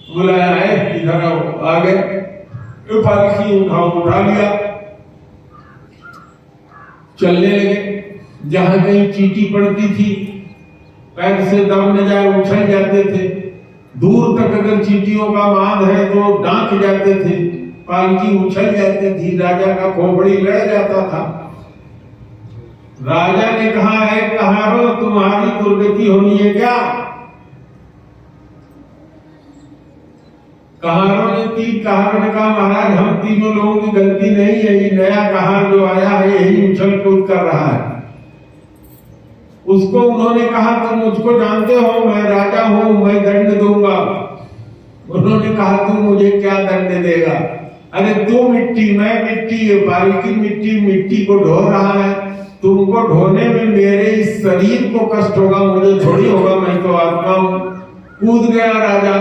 बुलाया है इधर आओ, आ गए, पालकी उठा लिया, चलने लगे। जहां कहीं चींटी पड़ती थी पैर से दम न जाए उछल जाते थे, दूर तक अगर चींटियों का मांद है तो डांक जाते थे, पालकी उछल जाती थी, राजा का खोपड़ी लड़ जाता था। राजा ने कहा है कहारो तुम्हारी दुर्गति होनी है क्या? कहारों ने 3 कहारों ने कहा महाराज हम तीनों लोगों की गलती नहीं है, ये नया कहार जो आया है यही उछल कूद कर रहा है। उसको उन्होंने कहा तुम मुझको जानते हो, मैं राजा हूं, मैं दंड दूंगा। उन्होंने कहा तू मुझे क्या दंड देगा? अरे तू मिट्टी मैं मिट्टी, ये बारीकी मिट्टी को ढो रहा है, तुमको ढोने में मेरे इस शरीर को कष्ट होगा, मुझे थोड़ी होगा, मैं तो आत्मा हूं। कूद गया राजा,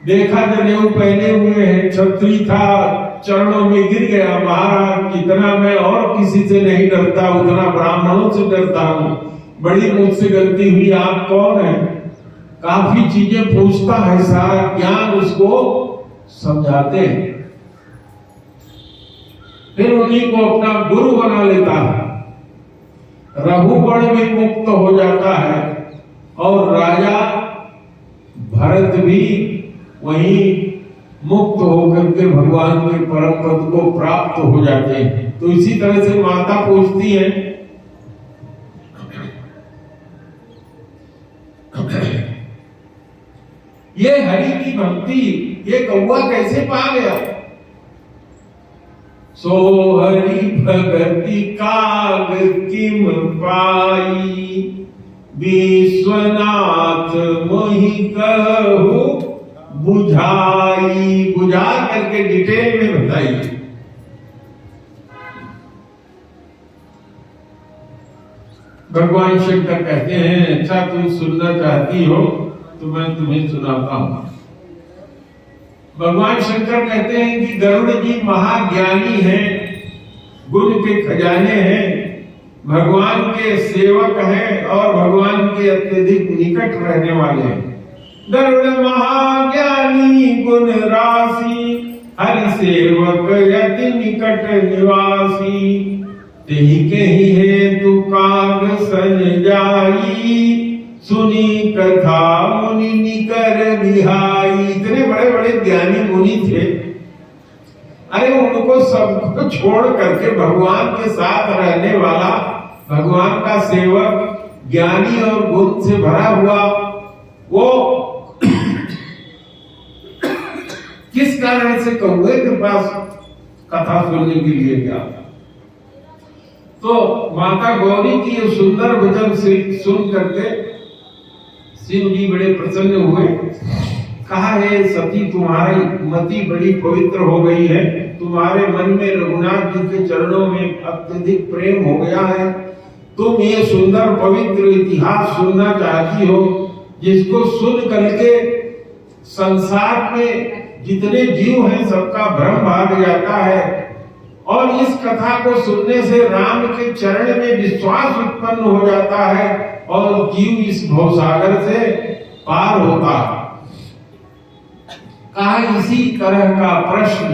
देखा जनेऊ पहने हुए हैं, छतरी था, चरणों में गिर गया। महाराज इतना मैं और किसी से नहीं डरता, उतना ब्राह्मणों से डरता हूं, बड़ी मुझसे गलती हुई, आप कौन है? काफी चीजें पूछता है, सारा ज्ञान उसको समझाते हैं, फिर उन्हीं को अपना गुरु बना लेता है। रघुगण भी मुक्त हो जाता है और राजा भरत भी वहीं मुक्त होकर के भगवान के परम पद को प्राप्त हो जाते हैं। तो इसी तरह से माता पूछती है ये हरि की भक्ति ये कौवा कैसे पा गया? सो हरि भगति काग किम पाई, विश्वनाथ मोहि कहु बुझाई। बुझा करके डिटेल में बताइए। भगवान शंकर कहते हैं अच्छा तुम सुनना चाहती हो तो मैं तुम्हें सुनाता हूं। भगवान शंकर कहते हैं कि गरुड़ जी महाज्ञानी हैं, गुण के खजाने हैं, भगवान के सेवक हैं और भगवान के अत्यधिक निकट रहने वाले हैं। गरुड़ महाज्ञानी गुण राशि, हरि सेवक यति निकट निवासी। तेहि के ही हेतु काग सन जाई, सुनी कथा मुनि निकर बिहाई। इतने बड़े बड़े ज्ञानी मुनि थे, अरे उनको सबको छोड़ करके भगवान के साथ रहने वाला, भगवान का सेवक, ज्ञानी और गुण से भरा हुआ, वो किस कारण से कौवे के पास कथा सुनने के लिए गया? तो माता गौरी की ये सुंदर वचन सुन करके शिव जी बड़े प्रसन्न हुए। कहा है सती तुम्हारी मति बड़ी पवित्र हो गई है, तुम्हारे मन में रघुनाथ जी के चरणों में अत्यधिक प्रेम हो गया है, तुम ये सुंदर पवित्र इतिहास सुनना चाहती हो जिसको सुन करके संसार में जितने जीव हैं सबका भ्रम भाग जाता है और इस कथा को सुनने से राम के चरण में विश्वास उत्पन्न हो जाता है और जीव इस भवसागर से पार होता है। कहा इसी तरह का प्रश्न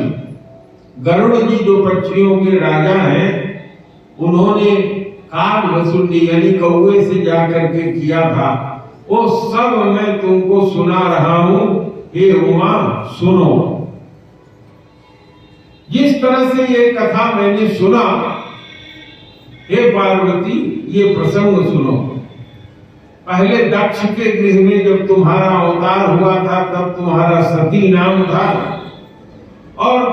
गरुड़ जी जो पक्षियों के राजा हैं उन्होंने काग वसुंडी यानी कौवे से जाकर के किया था, वो सब मैं तुमको सुना रहा हूं, हे उमा सुनो। जिस तरह से ये कथा मैंने सुना, हे पार्वती ये प्रसंग सुनो। पहले दक्ष के गृह में जब तुम्हारा अवतार हुआ था तब तुम्हारा सती नाम था और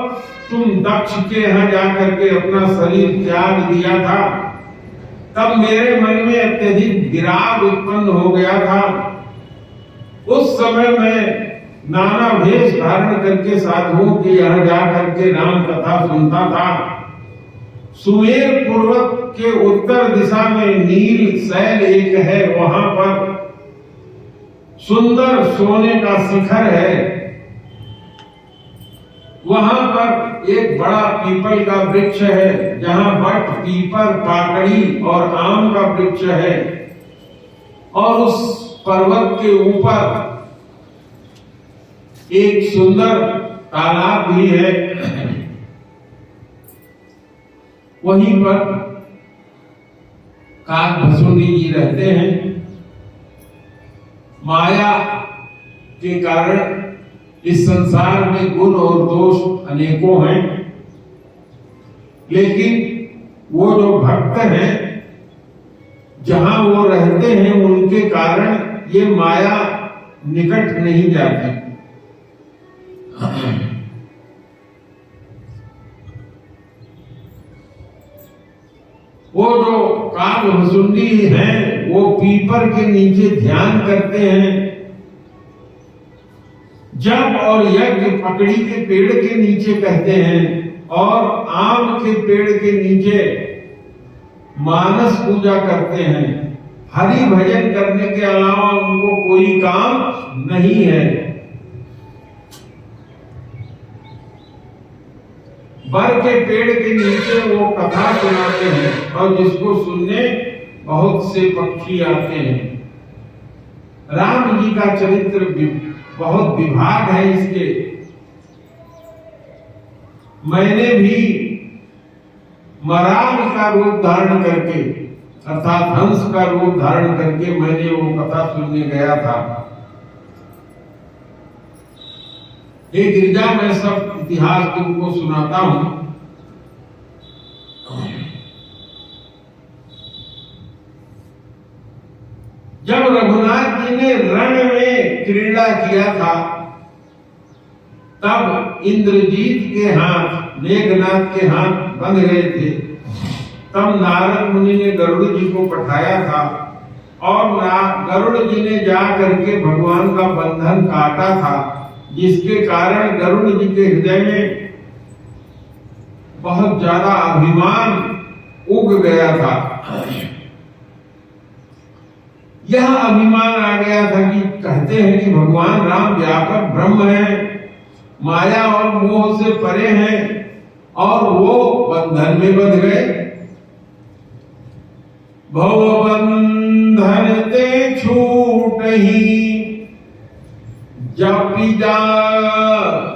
तुम दक्ष के यहाँ जाकर के अपना शरीर त्याग दिया था, तब मेरे मन में अत्यधिक विराग उत्पन्न हो गया था। उस समय मैं नाना वेश धारण करके साधुओं के यहाँ जाकर के राम कथा सुनता था। सुमेर पर्वत के उत्तर दिशा में नील शैल एक है, वहां पर सुंदर सोने का शिखर है, वहां पर एक बड़ा पीपल का वृक्ष है जहां बट पीपल पाकड़ी और आम का वृक्ष है और उस पर्वत के ऊपर एक सुंदर तालाब भी है। वहीं पर कागभसुंडी जी रहते हैं। माया के कारण इस संसार में गुण और दोष अनेकों हैं, लेकिन वो जो भक्त हैं जहां वो रहते हैं उनके कारण ये माया निकट नहीं जाती। वो जो कागभसुंडी हैं वो पीपर के नीचे ध्यान करते हैं। जप और यज्ञ पकड़ी के पेड़ के नीचे कहते हैं और आम के पेड़ के नीचे मानस पूजा करते हैं। हरि भजन करने के अलावा उनको कोई काम नहीं है। बर के पेड़ के नीचे वो कथा सुनाते हैं और जिसको सुनने बहुत से पक्षी आते हैं। राम जी का चरित्र बहुत विभाग है इसके। मैंने भी मराल का रूप धारण करके अर्थात हंस का रूप धारण करके मैंने वो कथा सुनने गया था। हे गिरिजा मैं सब इतिहास तुमको सुनाता हूं। जब रघुनाथ जी ने रण में क्रीड़ा किया था तब इंद्रजीत के हाथ मेघनाथ के हाथ बंध गए थे। तब नारद मुनि ने गरुड़ जी को पठाया था और गरुड़ जी ने जा करके भगवान का बंधन काटा था, जिसके कारण गरुड़ जी के हृदय में बहुत ज्यादा अभिमान उग गया था। यह अभिमान आ गया था कि कहते हैं कि भगवान राम व्यापक ब्रह्म है, माया और मोह से परे हैं और वो बंधन में बंध गए। भव बंधन ते छूटहि जपि जा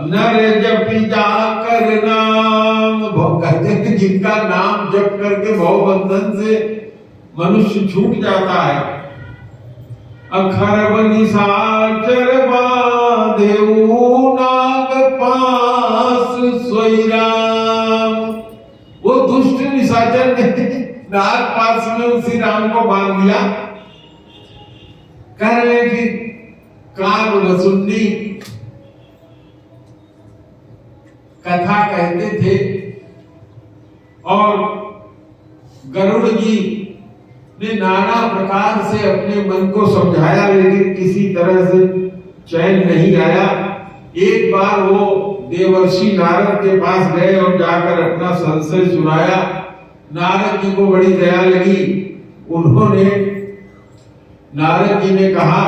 नर जपि जा कर नाम। कहते हैं जिनका नाम जप करके भव बंधन से मनुष्य छूट जाता है। अखरब निशाचर बांधेउ नाग पास सोई राम। वो दुष्ट निशाचर ने नाग पास में उसी राम को बांध दिया। कह रहे हैं कि कागभसुंडी कथा कहते थे और गरुड़ जी ने नाना प्रकार से अपने मन को समझाया, लेकिन किसी तरह से चैन नहीं आया। एक बार वो देवर्षि नारद के पास गए और जाकर अपना संशय सुनाया। नारद जी को बड़ी दया लगी। उन्होंने, नारद जी ने कहा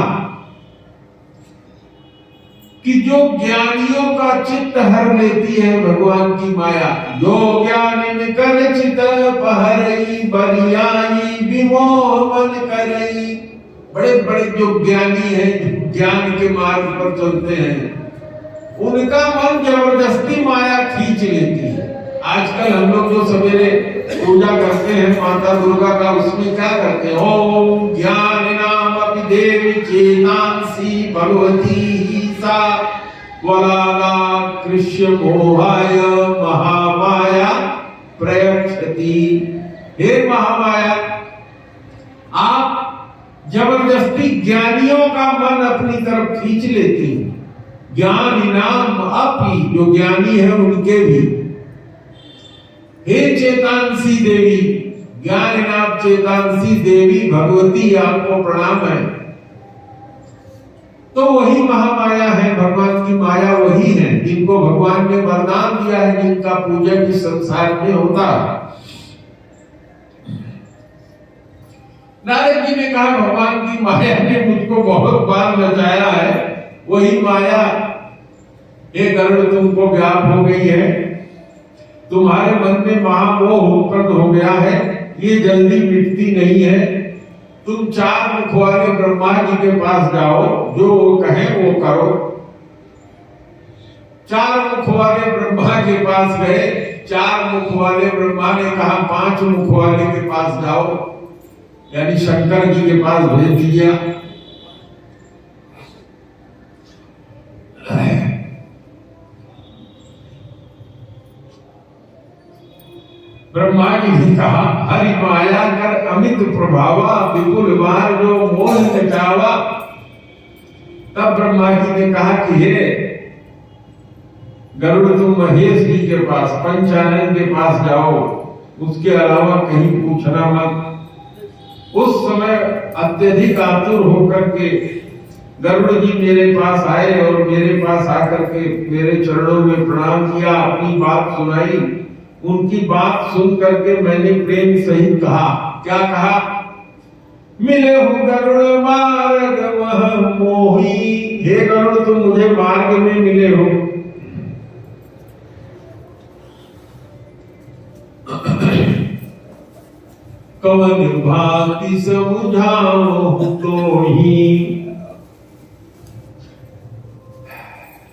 कि जो ज्ञानियों का चित्त हर लेती है भगवान की माया, जो ज्ञानी कर चित्त पहरई बरियाई विमोह मन करई। बड़े बड़े जो ज्ञानी हैं, ज्ञान के मार्ग पर चलते हैं, उनका मन जबरदस्ती माया खींच लेती है। आजकल हम लोग जो सवेरे पूजा करते हैं माता दुर्गा का, उसमें क्या करते हैं? ओम ज्ञान नाम अपि देवी चेतांसी भगवती सा वलाला कृष्य मोहाय महामाया प्रयच्छति। हे महामाया, आप जबरदस्ती ज्ञानियों का मन अपनी तरफ खींच लेती हैं। ज्ञान नाम अपि, जो ज्ञानी है उनके भी। हे चेतांसी देवी, ज्ञान नाम चेतांसी देवी भगवती, आपको प्रणाम है। तो वही महामाया है, भगवान की माया वही है, जिनको भगवान ने वरदान दिया है, जिनका पूजन इस संसार में होता है। नारद जी ने कहा, भगवान की माया ने मुझको बहुत बार नचाया है, वही माया ये गरुड़ तुमको व्याप हो गई है, तुम्हारे मन में महामोह उत्पन्न हो गया है, ये जल्दी मिटती नहीं है। तुम चार मुख वाले ब्रह्मा जी के पास जाओ, जो वो कहें वो करो। चार मुख वाले ब्रह्मा के पास गए। चार मुख वाले ब्रह्मा ने कहा 5 मुख वाले के पास जाओ, यानी शंकर जी के पास भेज दिया। ब्रह्मा जी ने कहा, हरि माया कर अमित प्रभावा, विपुल बार जो मोह नचावा। तब ब्रह्मा जी ने कहा कि हे गरुड़, तुम महेश जी के पास, पंचानन के पास जाओ, उसके अलावा कहीं पूछना मत। उस समय अत्यधिक आतुर होकर के गरुड़ जी मेरे पास आए और मेरे पास आकर के मेरे चरणों में प्रणाम किया, अपनी बात सुनाई। उनकी बात सुन करके मैंने प्रेम सहित कहा, क्या कहा? मिले हो गरुड़ मार्ग मह मोही। हे गरुड़, तुम मुझे मार्ग में मिले हो। कवन भांति समझाओ तो ही।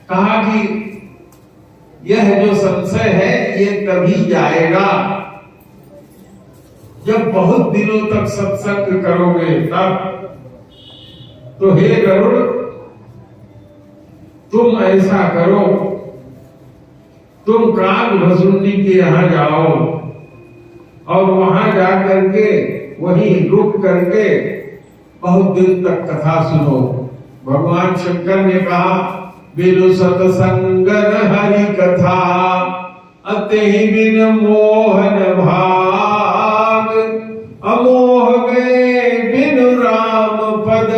कहा कि यह जो संशय है ये तभी जाएगा जब बहुत दिनों तक सत्संग करोगे तब। तो हे गरुड़, तुम ऐसा करो, तुम काग भसुंडी के यहां जाओ और वहां जाकर के वहीं रुक करके बहुत दिन तक कथा सुनो। भगवान शंकर ने कहा, बिनु सत्संग हरि कथा, अति बिन मोहन भाग। अमोह गए बिनु राम पद,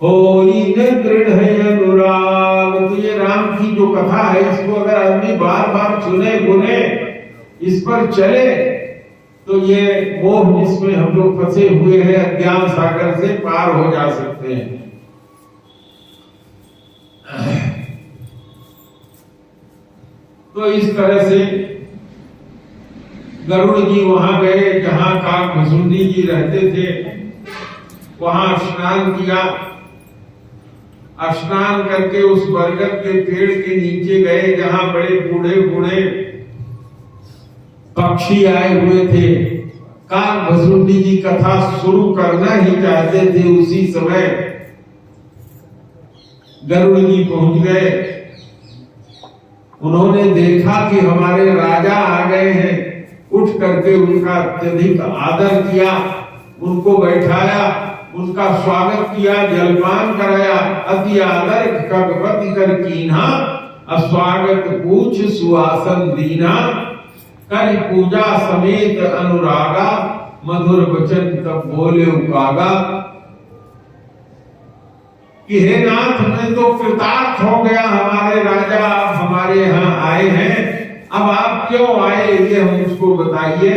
होई न दृढ़ अनुराग। तो ये राम की जो कथा है, इसको अगर आदमी बार बार सुने गुने, इस पर चले, तो ये मोह जिसमें हम लोग फंसे हुए हैं अज्ञान सागर से पार हो जा सकते हैं। तो इस तरह से गरुड़ जी वहां गए जहां काग भसुंडी जी रहते थे, वहां स्नान किया। स्नान करके उस बरगद के पेड़ के नीचे गए जहां बड़े बूढ़े बूढ़े पक्षी आए हुए थे। काग भसुंडी जी कथा शुरू करना ही चाहते थे, उसी समय गरुड़ जी पहुंच गए। उन्होंने देखा कि हमारे राजा आ गए हैं, उठ करके उनका अत्यधिक आदर किया, उनको बैठाया, उनका स्वागत किया, जलपान कराया। अति आदर कगपति कर कीन्हा, अस्वागत पूछ सुआसन दीना। कर पूजा समेत अनुरागा, मधुर वचन तब बोले उकागा कि हे नाथ, मैं तो कृतार्थ हो गया, हमारे राजा आप हमारे यहाँ आए हैं, अब आप क्यों आए ये हम उसको बताइए।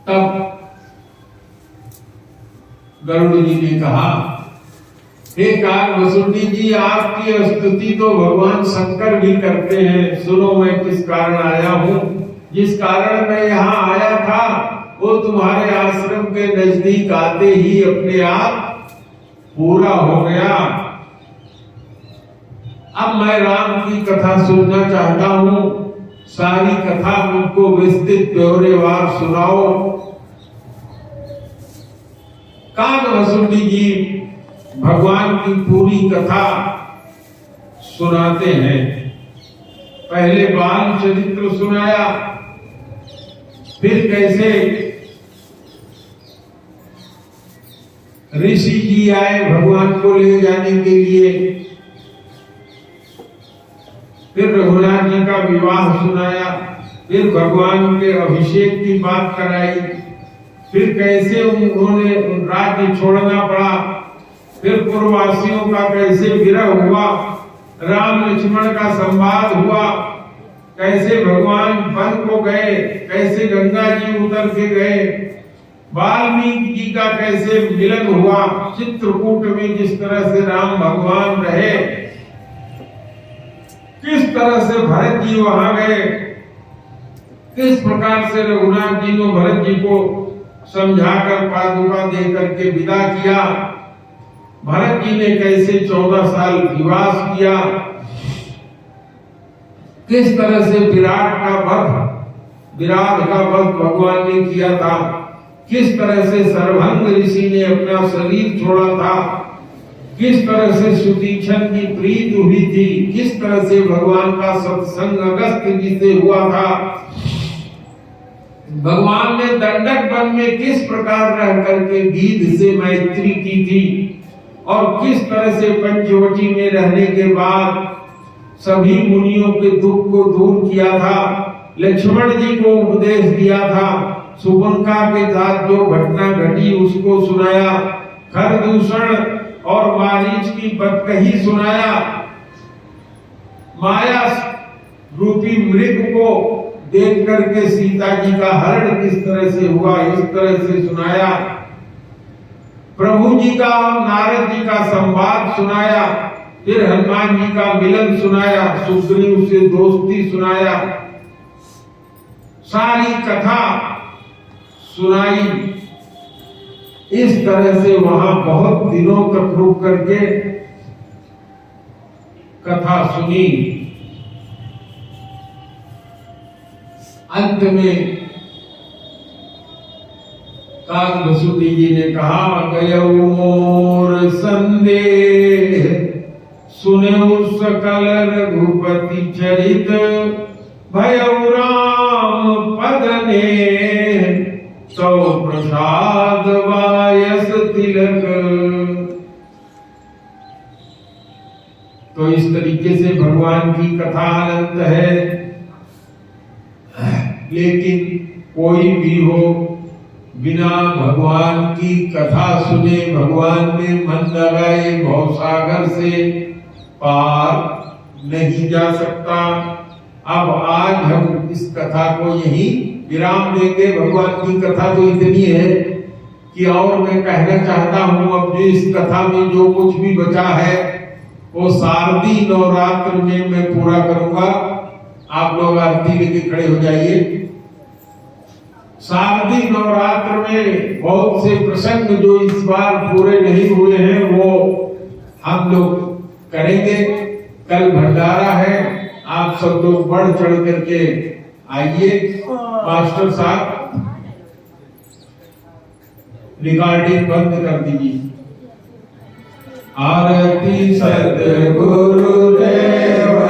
तब गरुड़ जी ने कहा, हे काकभसुंडी जी, आपकी स्तुति तो भगवान शंकर भी करते हैं। सुनो मैं किस कारण आया हूं। जिस कारण मैं यहाँ आया था वो तुम्हारे आश्रम के नजदीक आते ही अपने आप पूरा हो गया। अब मैं राम की कथा सुनना चाहता हूं। सारी कथा मुझको विस्तृत ब्यौरेवार सुनाओ। काकभसुंडी जी भगवान की पूरी कथा सुनाते हैं। पहले बाल चरित्र सुनाया, फिर कैसे ऋषि जी आए भगवान को ले जाने के लिए, फिर रघुनाथ जी का विवाह सुनाया, फिर भगवान के अभिषेक की बात कराई, फिर कैसे उन्होंने राज्य छोड़ना पड़ा, फिर पूर्ववासियों का कैसे विरह हुआ, राम लक्ष्मण का संवाद हुआ, कैसे भगवान वन को गए, कैसे गंगा जी उतर के गए, वाल्मीकि जी का कैसे मिलन हुआ, चित्रकूट में जिस तरह से राम भगवान रहे, किस तरह से भरत जी वहां गए, किस प्रकार से रघुनाथ जी ने भरत जी को समझाकर पादुका देकर के विदा किया, भरत जी ने कैसे 14 साल निवास किया, किस तरह से विराट का वध भगवान ने किया था, किस तरह से सर्वभंग ऋषि ने अपना शरीर छोड़ा था, किस तरह से सुतीक्षण की प्रीत हुई थी, किस तरह से भगवान का सत्संग अगस्त्य जी से हुआ था, भगवान ने दंडक वन में किस प्रकार रह करके गीध से मैत्री की थी, और किस तरह से पंचवटी में रहने के बाद सभी मुनियों के दुख को दूर किया था, लक्ष्मण जी को उपदेश दिया था, सुबंका के साथ जो घटना घटी उसको सुनाया, खरदूषण और मारीच की बदकही सुनाया, माया रूपी मृग को देख करके सीता जी का हरण किस तरह से हुआ इस तरह से सुनाया, प्रभु जी का और नारद जी का संवाद सुनाया, फिर हनुमान जी का मिलन सुनाया, सुग्रीव से दोस्ती सुनाया, सारी कथा सुनाई। इस तरह से वहां बहुत दिनों तक रुक करके कथा सुनी। अंत में काकभसुंडी जी ने कहा, गयौ मोर संदेह सुनेउ सकल रघुपति चरित, भयउ राम पद ने सौ प्रसाद वायस तिलक। तो इस तरीके से भगवान की कथा अनंत है, लेकिन कोई भी हो बिना भगवान की कथा सुने, भगवान में मन लगाए, भवसागर से पार नहीं जा सकता। अब आज हम इस कथा को यहीं विराम देंगे। भगवान की कथा तो इतनी है कि और मैं कहना चाहता हूँ, अब जो इस कथा में जो कुछ भी बचा है वो शारदीय नवरात्र में मैं पूरा करूंगा। आप लोग आरती लेके खड़े हो जाइए। शारदीय नवरात्र में बहुत से प्रसंग जो इस बार पूरे नहीं हुए हैं वो हम लोग करेंगे। कल भंडारा है, आप सब लोग बढ़ चढ़ करके आइए। मास्टर साहब रिकॉर्डिंग बंद कर दीजिए। आरती सतगुरुदेव।